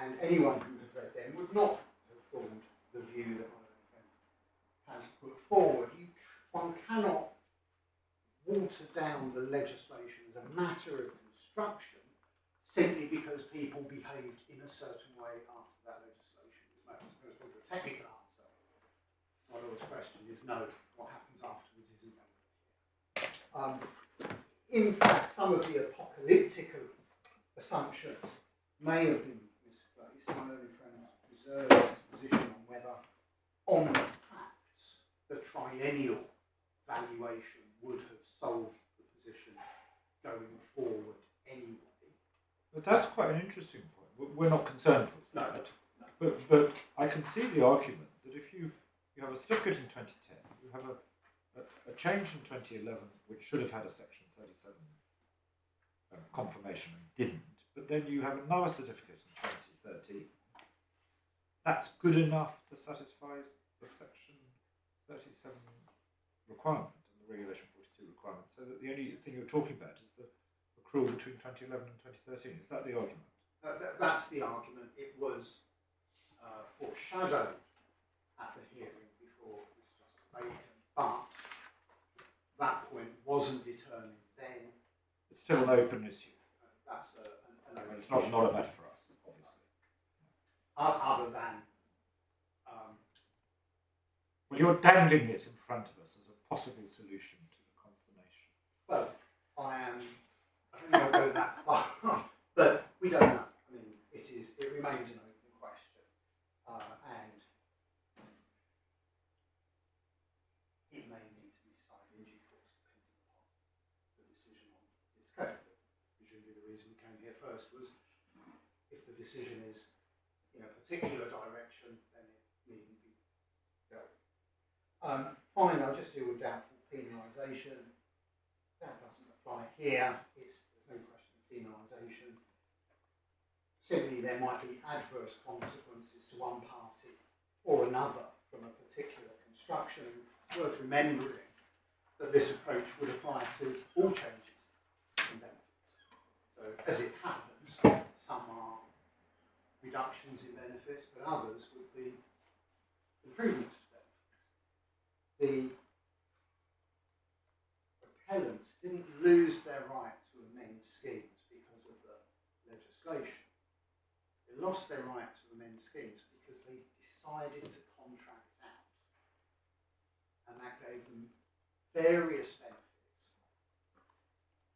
and anyone who had read them would not have formed the view that my friend has put forward. One cannot water down the legislation as a matter of construction simply because people behaved in a certain way after that legislation was made. The technical answer to my Lord's question is no, what happens afterwards isn't going to be. In fact, some of the apocalyptic assumptions may have been misplaced. My learned friend reserved his position on whether, on the facts, the triennial valuation would have solved the position going forward anyway. But that's quite an interesting point. We're not concerned with that. No. But I can see the argument that if you have a certificate in 2010, you have a change in 2011 which should have had a section 37 confirmation and didn't, but then you have another certificate in 2013. That's good enough to satisfy the section 37 requirement and the regulation 42 requirement, so that the only thing you're talking about is the accrual between 2011 and 2013. Is that the argument? That's the argument. It was foreshadowed at the hearing before this was vacant, but that point wasn't determined then. It's still an open issue. That's an open It's not issue. a matter for us, obviously. Other than Well, you're dangling it in front of us as a possible solution to the consternation. well, I don't know go that far, but we don't know. I mean, it remains an open question, and it may need to be decided in due course, depending upon the decision on this code. Presumably, the reason we came here first was if the decision is in a particular direction, then it needn't be dealt with. Fine, I'll just deal with doubtful penalisation. That doesn't apply here. There's no question of penalisation. Simply, there might be adverse consequences to one party or another from a particular construction. It's worth remembering that this approach would apply to all changes in benefits. So, as it happens, some are reductions in benefits, but others would be improvements to benefits. The appellants didn't lose their right to amend schemes because of the legislation. They lost their right to amend schemes because they decided to contract out. And that gave them various benefits.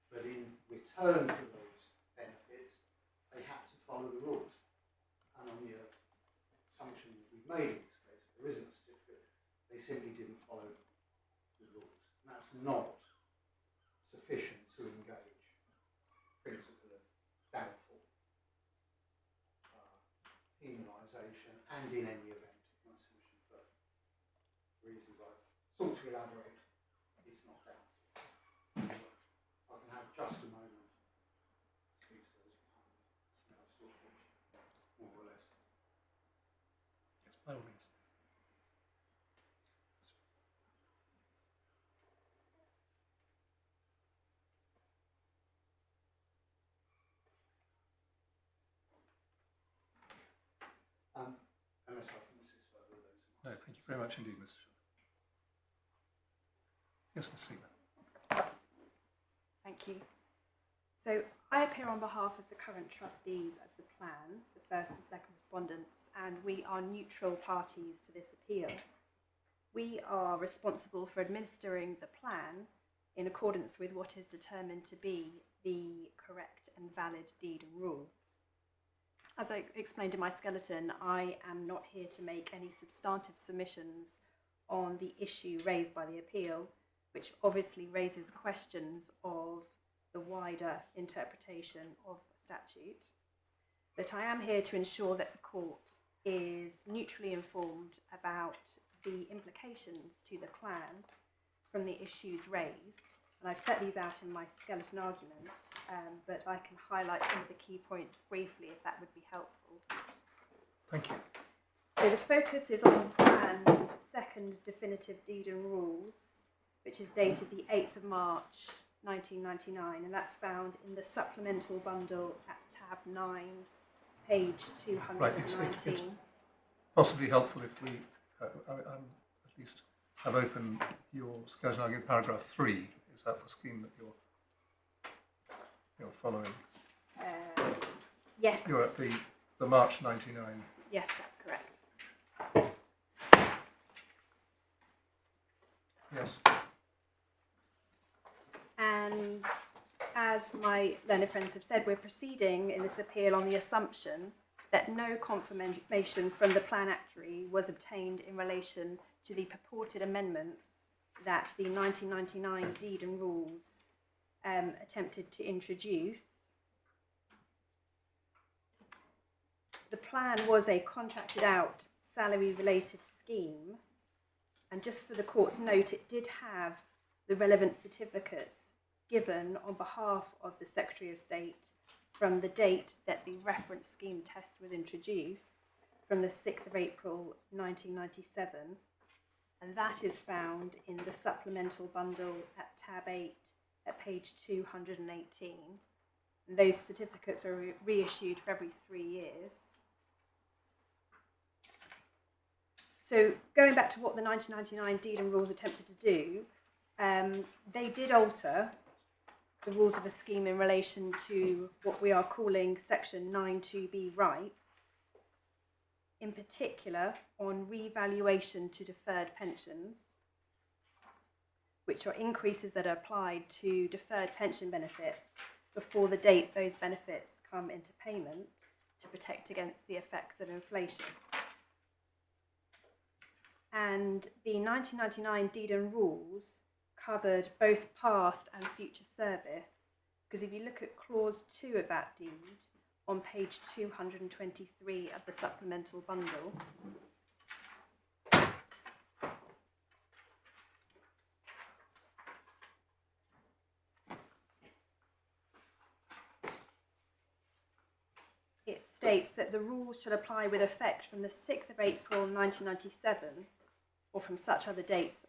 But in return for those benefits, they had to follow the rules. And on the assumption that we've made in this case, there isn't a certificate, they simply didn't follow the rules. And that's not sufficient to engage principle of doubtful penalisation, and in any event, my submission for reasons I've sought to elaborate, it's not doubtful. I can have just a moment to speak to those behind me. I've still finished, more or less. Yes, by all means. Unless I can assist further with those. No, thank you very much indeed, Mr. Shaw. Yes, Ms. Seaman. Thank you. So I appear on behalf of the current trustees of the plan, the first and second respondents, and we are neutral parties to this appeal. We are responsible for administering the plan in accordance with what is determined to be the correct and valid deed and rules. As I explained in my skeleton, I am not here to make any substantive submissions on the issue raised by the appeal, which obviously raises questions of the wider interpretation of a statute. But I am here to ensure that the court is neutrally informed about the implications to the plan from the issues raised. And I've set these out in my skeleton argument, but I can highlight some of the key points briefly if that would be helpful. Thank you. So the focus is on the plan's second definitive deed and rules, which is dated the 8th of March 1999, and that's found in the supplemental bundle at tab 9, page 219. It's possibly helpful if we at least have open your skeleton argument paragraph 3. Is that the scheme that you're following? Yes. You're at the March 99. Yes, that's correct. Yes. And as my learned friends have said, we're proceeding in this appeal on the assumption that no confirmation from the plan actuary was obtained in relation to the purported amendments that the 1999 deed and rules attempted to introduce. The plan was a contracted out salary related scheme, and just for the court's note, it did have the relevant certificates given on behalf of the Secretary of State from the date that the reference scheme test was introduced, from the 6th of April 1997, and that is found in the supplemental bundle at tab 8 at page 218. And those certificates are reissued for every 3 years. So going back to what the 1999 deed and rules attempted to do, they did alter the rules of the scheme in relation to what we are calling section 9.2b rights, in particular on revaluation to deferred pensions, which are increases that are applied to deferred pension benefits before the date those benefits come into payment to protect against the effects of inflation. And the 1999 deed and rules covered both past and future service, because if you look at clause 2 of that deed on page 223 of the supplemental bundle, it states that the rules shall apply with effect from the 6th of April 1997 or from such other dates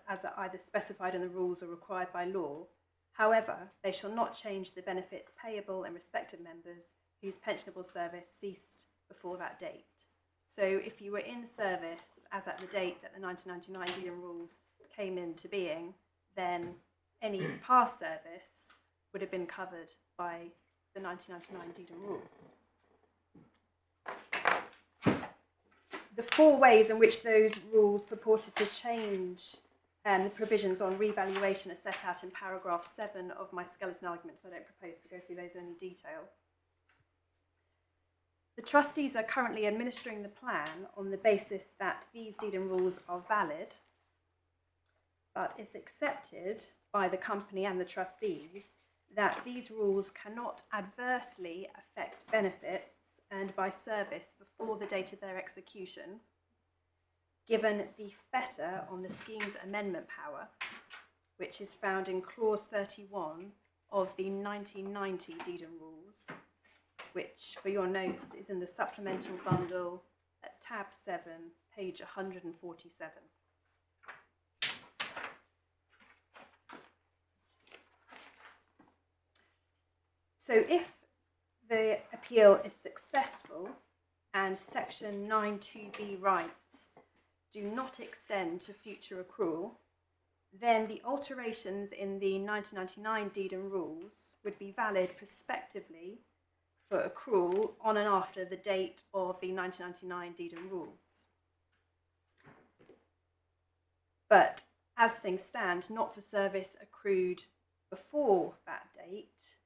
as are either specified in the rules or required by law. However, they shall not change the benefits payable in respect of members whose pensionable service ceased before that date. So if you were in service as at the date that the 1999 deed and rules came into being, then any past service would have been covered by the 1999 deed and rules. The 4 ways in which those rules purported to change the provisions on revaluation are set out in paragraph 7 of my skeleton argument, so I don't propose to go through those in any detail. The trustees are currently administering the plan on the basis that these deed and rules are valid, but it's accepted by the company and the trustees that these rules cannot adversely affect benefits earned by service before the date of their execution, given the fetter on the scheme's amendment power, which is found in clause 31 of the 1990 deed and rules, which, for your notes, is in the supplemental bundle at tab 7, page 147. So if the appeal is successful and section 9.2b rights do not extend to future accrual, then the alterations in the 1999 deed and rules would be valid prospectively for accrual on and after the date of the 1999 deed and rules. But as things stand, not for service accrued before that date,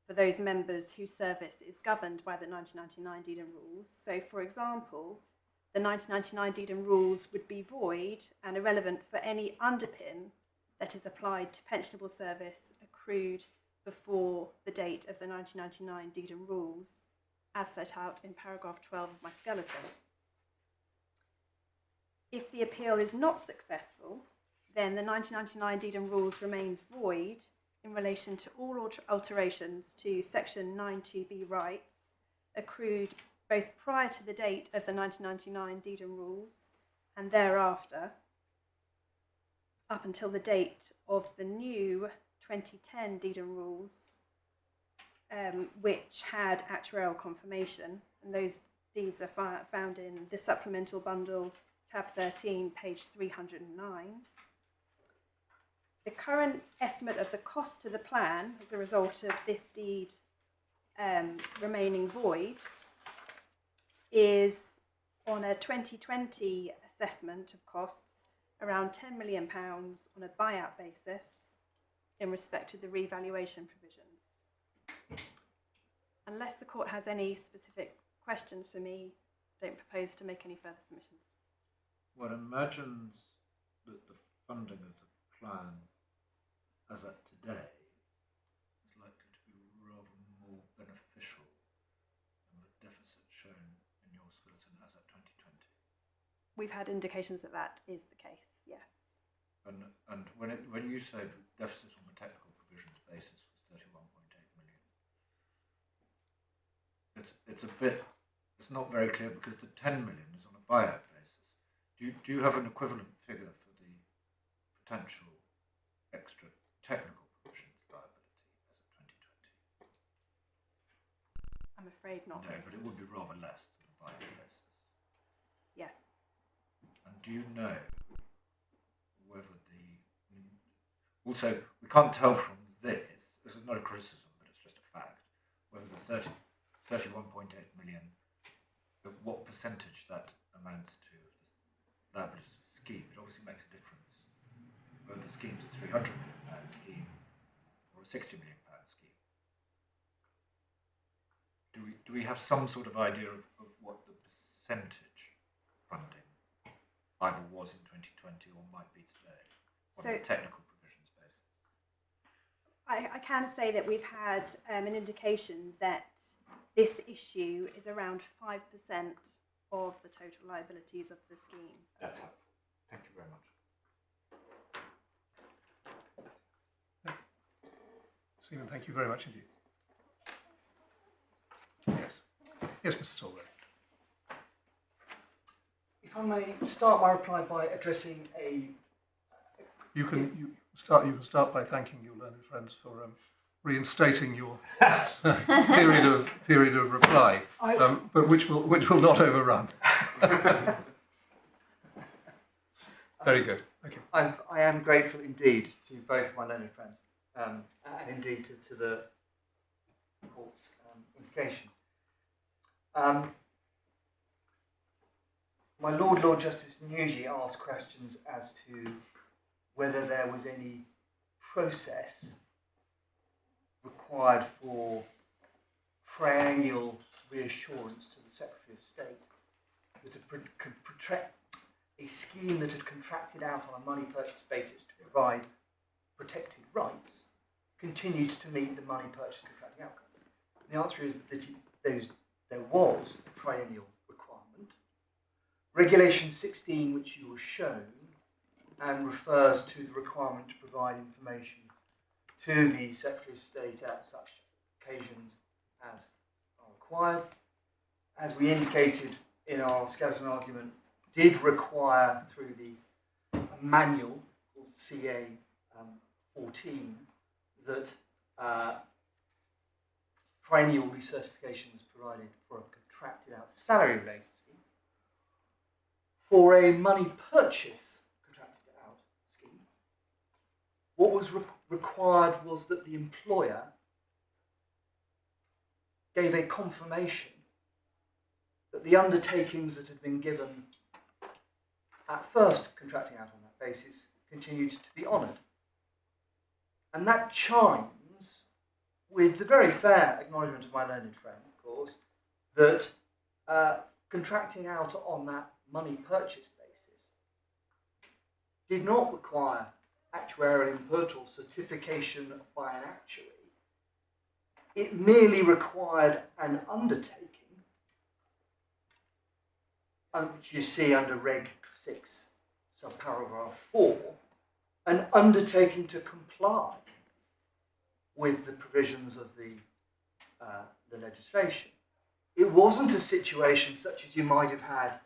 for those members whose service is governed by the 1999 deed and rules. So, for example, the 1999 deed and rules would be void and irrelevant for any underpin that is applied to pensionable service accrued before the date of the 1999 deed and rules, as set out in paragraph 12 of my skeleton. If the appeal is not successful, then the 1999 deed and rules remains void in relation to all alterations to section 9.2b rights accrued both prior to the date of the 1999 Deed and Rules and thereafter, up until the date of the new 2010 Deed and Rules, which had actuarial confirmation, and those deeds are found in the supplemental bundle, tab 13, page 309. The current estimate of the cost to the plan as a result of this deed remaining void is, on a 2020 assessment of costs, around £10 million on a buyout basis in respect to the revaluation provisions. Unless the court has any specific questions for me, I don't propose to make any further submissions. One imagines that the funding of the plan as at today is likely to be rather more beneficial than the deficit shown in your skeleton as at 2020. We've had indications that that is the case, yes. And when you say the deficit on the technical provisions basis was 31.8 million, it's not very clear because the 10 million is on a buyout basis. Do you have an equivalent figure for the potential extra technical provisions liability as of 2020? I'm afraid not. No, but it would be rather less than the buyout basis. Yes. And do you know whether also we can't tell from this is not a criticism, but it's just a fact, whether the 31.8 million, what percentage that amounts to of the liabilities of the scheme. It obviously makes a difference whether the scheme's a £300 million scheme or a £60 million scheme. Do we have some sort of idea of what the percentage funding either was in 2020 or might be today on a technical provisions basis? I can say that we've had an indication that this issue is around 5% of the total liabilities of the scheme. That's helpful. Thank you very much. Stephen, thank you very much indeed. Yes. Yes, Mr. Solway. If I may start my reply by addressing a... You can start by thanking your learned friends for reinstating your period of reply, but which will not overrun. Very good. Okay. I am grateful indeed to both my learned friends and indeed to the court's indications. My Lord Justice Nugee asked questions as to whether there was any process required for triennial reassurance to the Secretary of State that a scheme that had contracted out on a money purchase basis to provide protected rights continued to meet the money purchase contracting outcomes. The answer is that there was a triennial requirement. Regulation 16, which you were shown, and refers to the requirement to provide information to the Secretary of State at such occasions as are required. As we indicated in our skeleton argument, did require through the manual called CA 14 that triennial recertification was provided for a contracted out salary related scheme. For a money purchase contracted out scheme, what was required was that the employer gave a confirmation that the undertakings that had been given at first contracting out on that basis continued to be honoured. And that chimes with the very fair acknowledgement of my learned friend, of course, that contracting out on that money purchase basis did not require actuarial input or certification by an actuary. It merely required an undertaking, which you see under Reg 6, subparagraph 4, an undertaking to comply with the provisions of the legislation. it wasn't a situation such as you might have had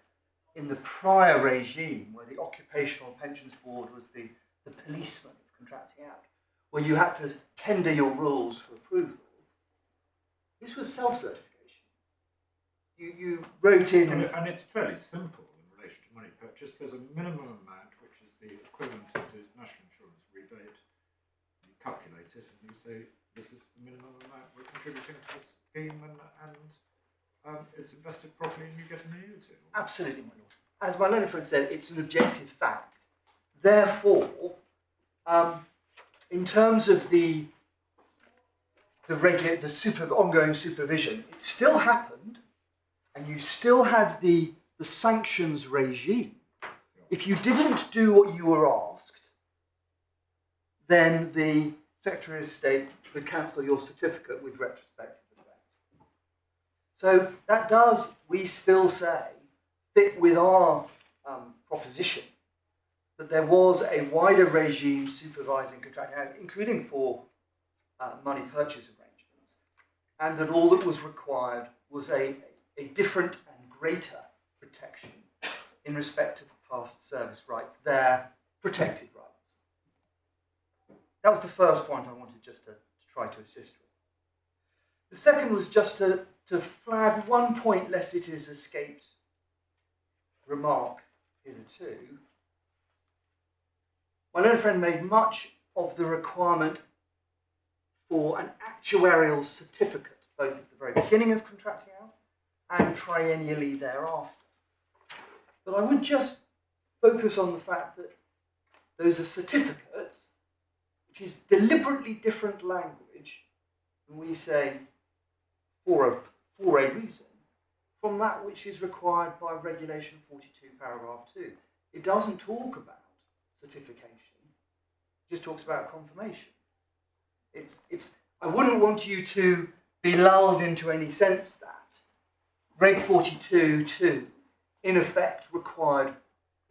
in the prior regime, where the Occupational Pensions Board was the policeman of contracting out, where you had to tender your rules for approval. This was self-certification. You wrote in... And it's fairly simple in relation to money purchase. There's a minimum amount, which is the equivalent of the national insurance rebate. You calculate it and you say, this is the minimum amount we're contributing to the scheme, and it's invested properly and you get an annuity. Absolutely, my lord. As my learned friend said, it's an objective fact. Therefore, in terms of the ongoing supervision, it still happened, and you still had the sanctions regime. If you didn't do what you were asked, then the Secretary of State could cancel your certificate with retrospective effect. So that does, we still say, fit with our proposition that there was a wider regime supervising contracting out, including for money purchase arrangements, and that all that was required was a different and greater protection in respect of past service rights, their protected rights. That was the first point I wanted just to try to assist with. The second was just to flag one point, lest it is escaped remark hitherto. My learned friend made much of the requirement for an actuarial certificate, both at the very beginning of contracting out and triennially thereafter. But I would just focus on the fact that those are certificates, which is deliberately different language, and we say for a reason, from that which is required by Regulation 42, paragraph 2. It doesn't talk about certification, it just talks about confirmation. I wouldn't want you to be lulled into any sense that Reg 42.2 in effect required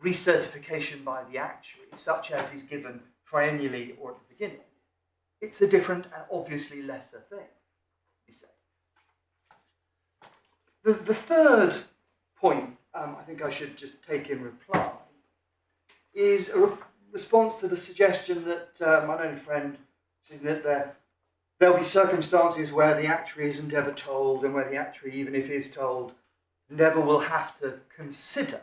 recertification by the actuary, such as is given triennially or at the beginning. It's a different and obviously lesser thing, we say. The third point I think I should just take in reply is a response to the suggestion that my own friend, that there'll be circumstances where the actuary isn't ever told, and where the actuary, even if is told, never will have to consider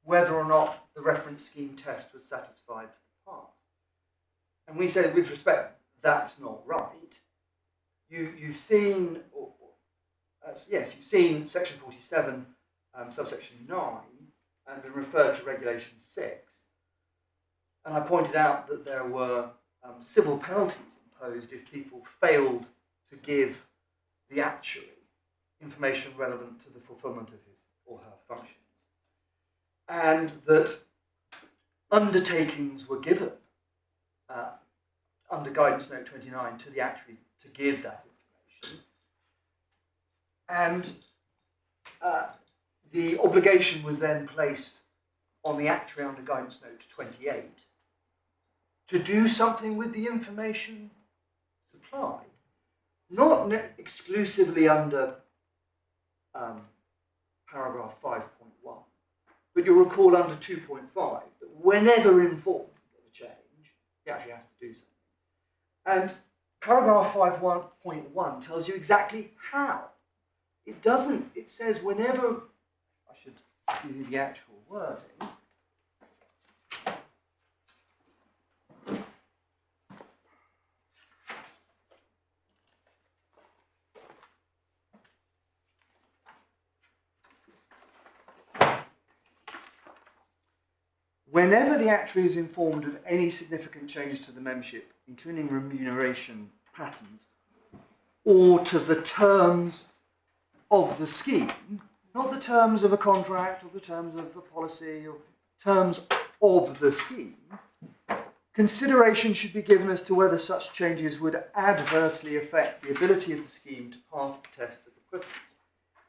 whether or not the reference scheme test was satisfied for the past. And we say, with respect, that's not right. You've seen, you've seen section 47, subsection 9, and been referred to regulation 6. And I pointed out that there were civil penalties imposed if people failed to give the actuary information relevant to the fulfilment of his or her functions. And that undertakings were given under guidance note 29 to the actuary to give that information. And the obligation was then placed on the actuary under guidance note 28 to do something with the information supplied, not exclusively under paragraph 5.1, but you'll recall under 2.5 that whenever informed of a change, he actually has to do something. And paragraph 5.1 tells you exactly how. It doesn't, it says whenever, I should give you the actual wording. Whenever the actuary is informed of any significant changes to the membership, including remuneration patterns, or to the terms of the scheme, not the terms of a contract or the terms of a policy or terms of the scheme, consideration should be given as to whether such changes would adversely affect the ability of the scheme to pass the tests of equivalence.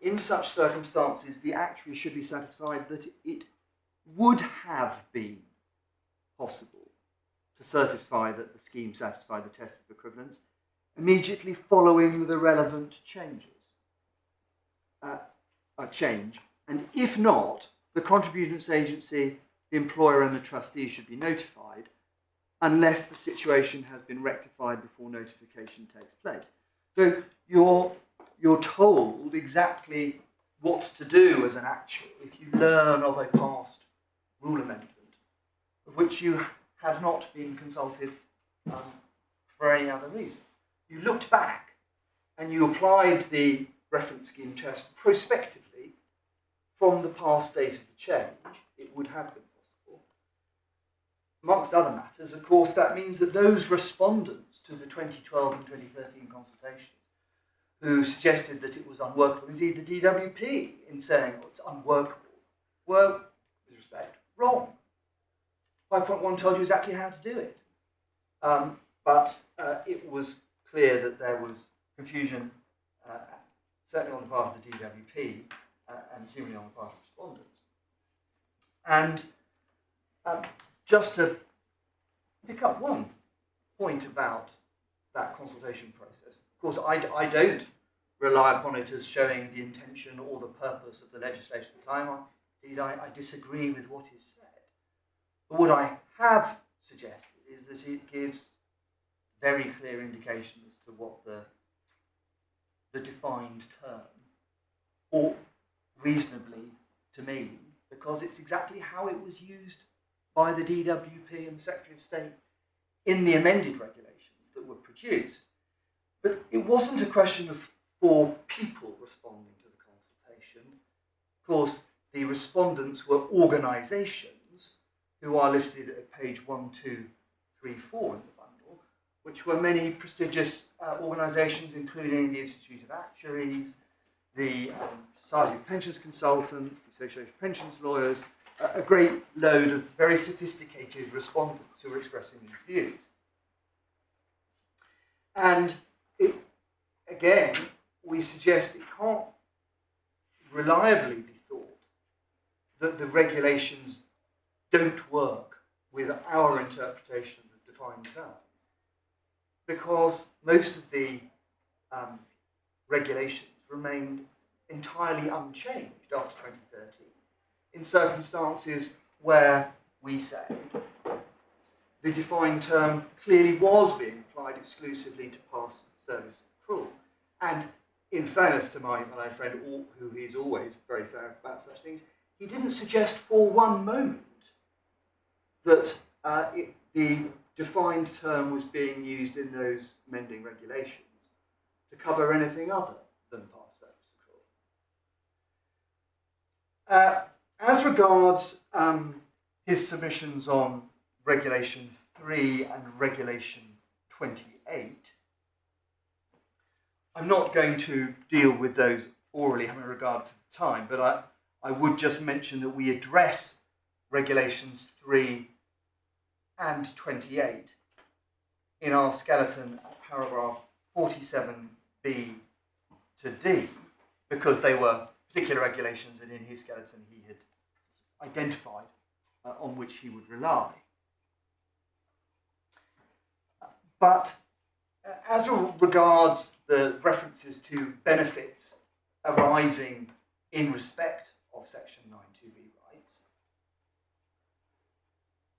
In such circumstances, the actuary should be satisfied that it would have been possible to certify that the scheme satisfied the test of equivalence immediately following the relevant changes. change, and if not, the contributions agency, the employer and the trustee should be notified unless the situation has been rectified before notification takes place. So you're told exactly what to do as an actuary if you learn of a past rule amendment of which you had not been consulted for any other reason. You looked back and you applied the reference scheme test prospectively from the past date of the change. It would have been possible. Amongst other matters, of course, that means that those respondents to the 2012 and 2013 consultations who suggested that it was unworkable, indeed the DWP in saying it's unworkable, were, with respect, wrong. 5.1 told you exactly how to do it. But it was clear that there was confusion, certainly on the part of the DWP, and seemingly on the part of respondents. And just to pick up one point about that consultation process, of course, I don't rely upon it as showing the intention or the purpose of the legislation at the time. Indeed, I disagree with what is said. But what I have suggested is that it gives very clear indication as to what the defined term ought reasonably to mean, because it's exactly how it was used by the DWP and the Secretary of State in the amended regulations that were produced. But it wasn't a question of 4 people responding to the consultation. Of course, the respondents were organisations who are listed at page 1, 2, 3, 4 in the bundle, which were many prestigious organisations, including the Institute of Actuaries, the Society of Pensions Consultants, the Association of Pensions Lawyers, a great load of very sophisticated respondents who were expressing these views. And again, we suggest it can't reliably be thought that the regulations don't work with our interpretation of the defined term, because most of the regulations remained entirely unchanged after 2013 in circumstances where we say the defined term clearly was being applied exclusively to past service accrual. And in fairness to my friend, who is always very fair about such things, he didn't suggest for one moment that the defined term was being used in those amending regulations to cover anything other than past service accrual. As regards his submissions on Regulation 3 and Regulation 28, I'm not going to deal with those orally, having regard to the time, but I would just mention that we address Regulations 3 and 28 in our skeleton at paragraph 47B to D, because they were particular regulations and in his skeleton he had identified on which he would rely. But as regards the references to benefits arising in respect of Section 9(2)B rights,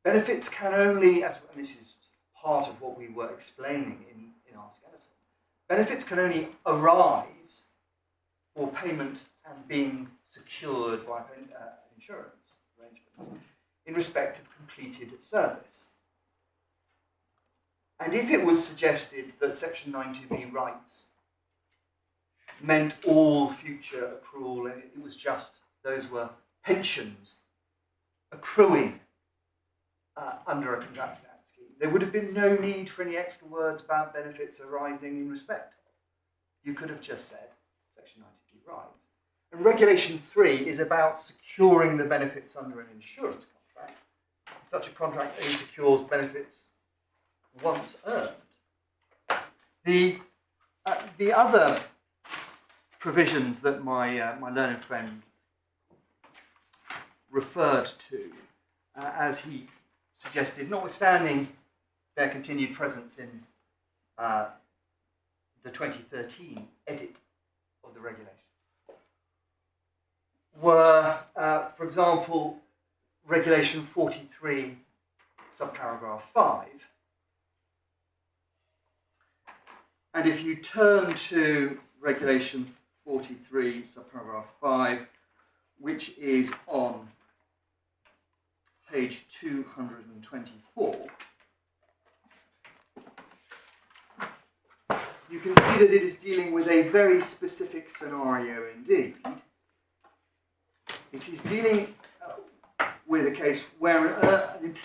benefits can only, and this is part of what we were explaining in our skeleton, benefits can only arise for payment and being secured by insurance arrangements in respect of completed service. And if it was suggested that Section 9(2)B rights meant all future accrual, and it was just those were pensions accruing under a contracted act scheme, there would have been no need for any extra words about benefits arising in respect of. You could have just said Section 9(2)B rights. And Regulation 3 is about securing the benefits under an insurance contract. Such a contract only secures benefits once earned. The other provisions that my learned friend referred to, as he suggested, notwithstanding their continued presence in the 2013 edit of the regulation, were, for example, Regulation 43, subparagraph 5. And if you turn to Regulation 43, subparagraph 5, which is on page 224, you can see that it is dealing with a very specific scenario indeed. It is dealing with a case where an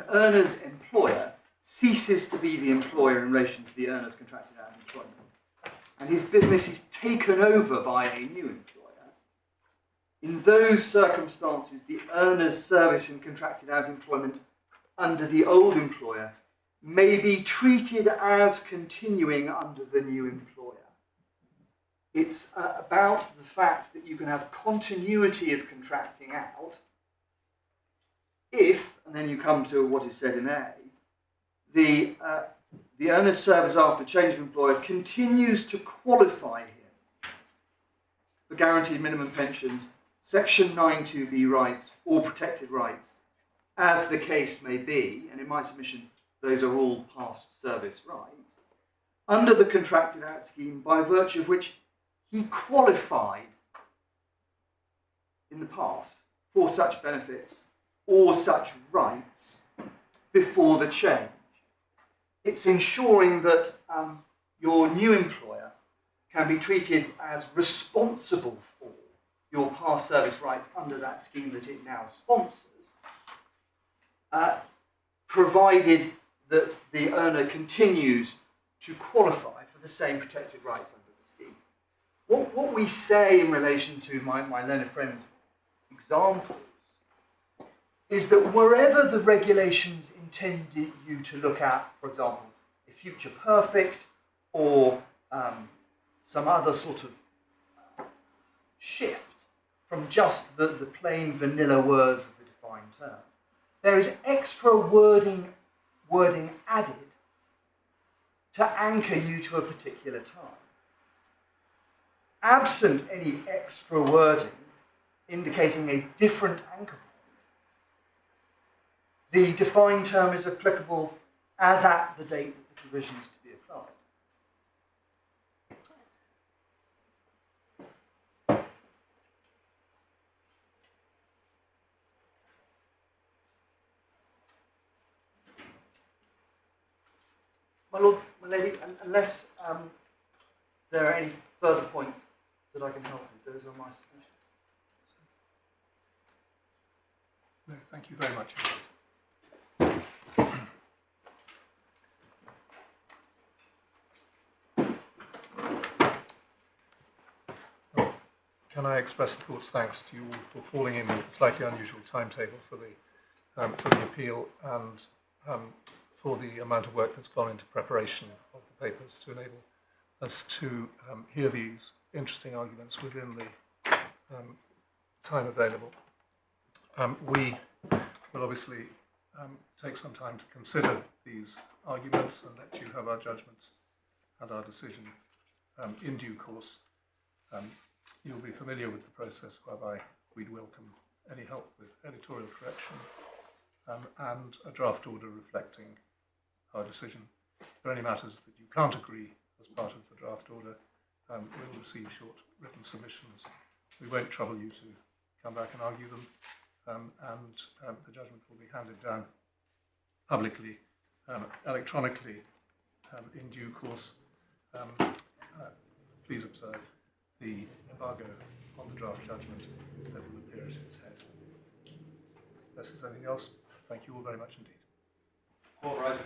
earner's employer ceases to be the employer in relation to the earner's contracted out employment, and his business is taken over by a new employer. In those circumstances, the earner's service in contracted out employment under the old employer may be treated as continuing under the new employer. It's about the fact that you can have continuity of contracting out if, and then you come to what is said in A, the earner's service after change of employer continues to qualify him for guaranteed minimum pensions, Section 9(2)(b) rights or protected rights, as the case may be, and in my submission, those are all past service rights, under the contracted out scheme by virtue of which he qualified in the past for such benefits or such rights before the change. It's ensuring that your new employer can be treated as responsible for your past service rights under that scheme that it now sponsors, provided that the earner continues to qualify for the same protected rights under the scheme. What we say in relation to my learned friend's examples is that wherever the regulations intended you to look at, for example, a future perfect or some other sort of shift from just the plain vanilla words of the defined term, there is extra wording added to anchor you to a particular time. Absent any extra wording indicating a different anchor point, the defined term is applicable as at the date that the provision is to be applied. My lord, my lady, unless there are any further points that I can help with, those are my submissions. No, thank you very much. Well, can I express the court's thanks to you all for falling in with a slightly unusual timetable for the appeal and for the amount of work that's gone into preparation of the papers to enable us to hear these interesting arguments within the time available. We will obviously take some time to consider these arguments and let you have our judgments and our decision in due course. You'll be familiar with the process whereby we'd welcome any help with editorial correction and a draft order reflecting our decision. If there are any matters that you can't agree as part of the draft order, we'll receive short written submissions. We won't trouble you to come back and argue them, and the judgment will be handed down publicly, electronically, in due course. Please observe the embargo on the draft judgment that will appear at its head. Unless there's anything else, thank you all very much indeed. All right.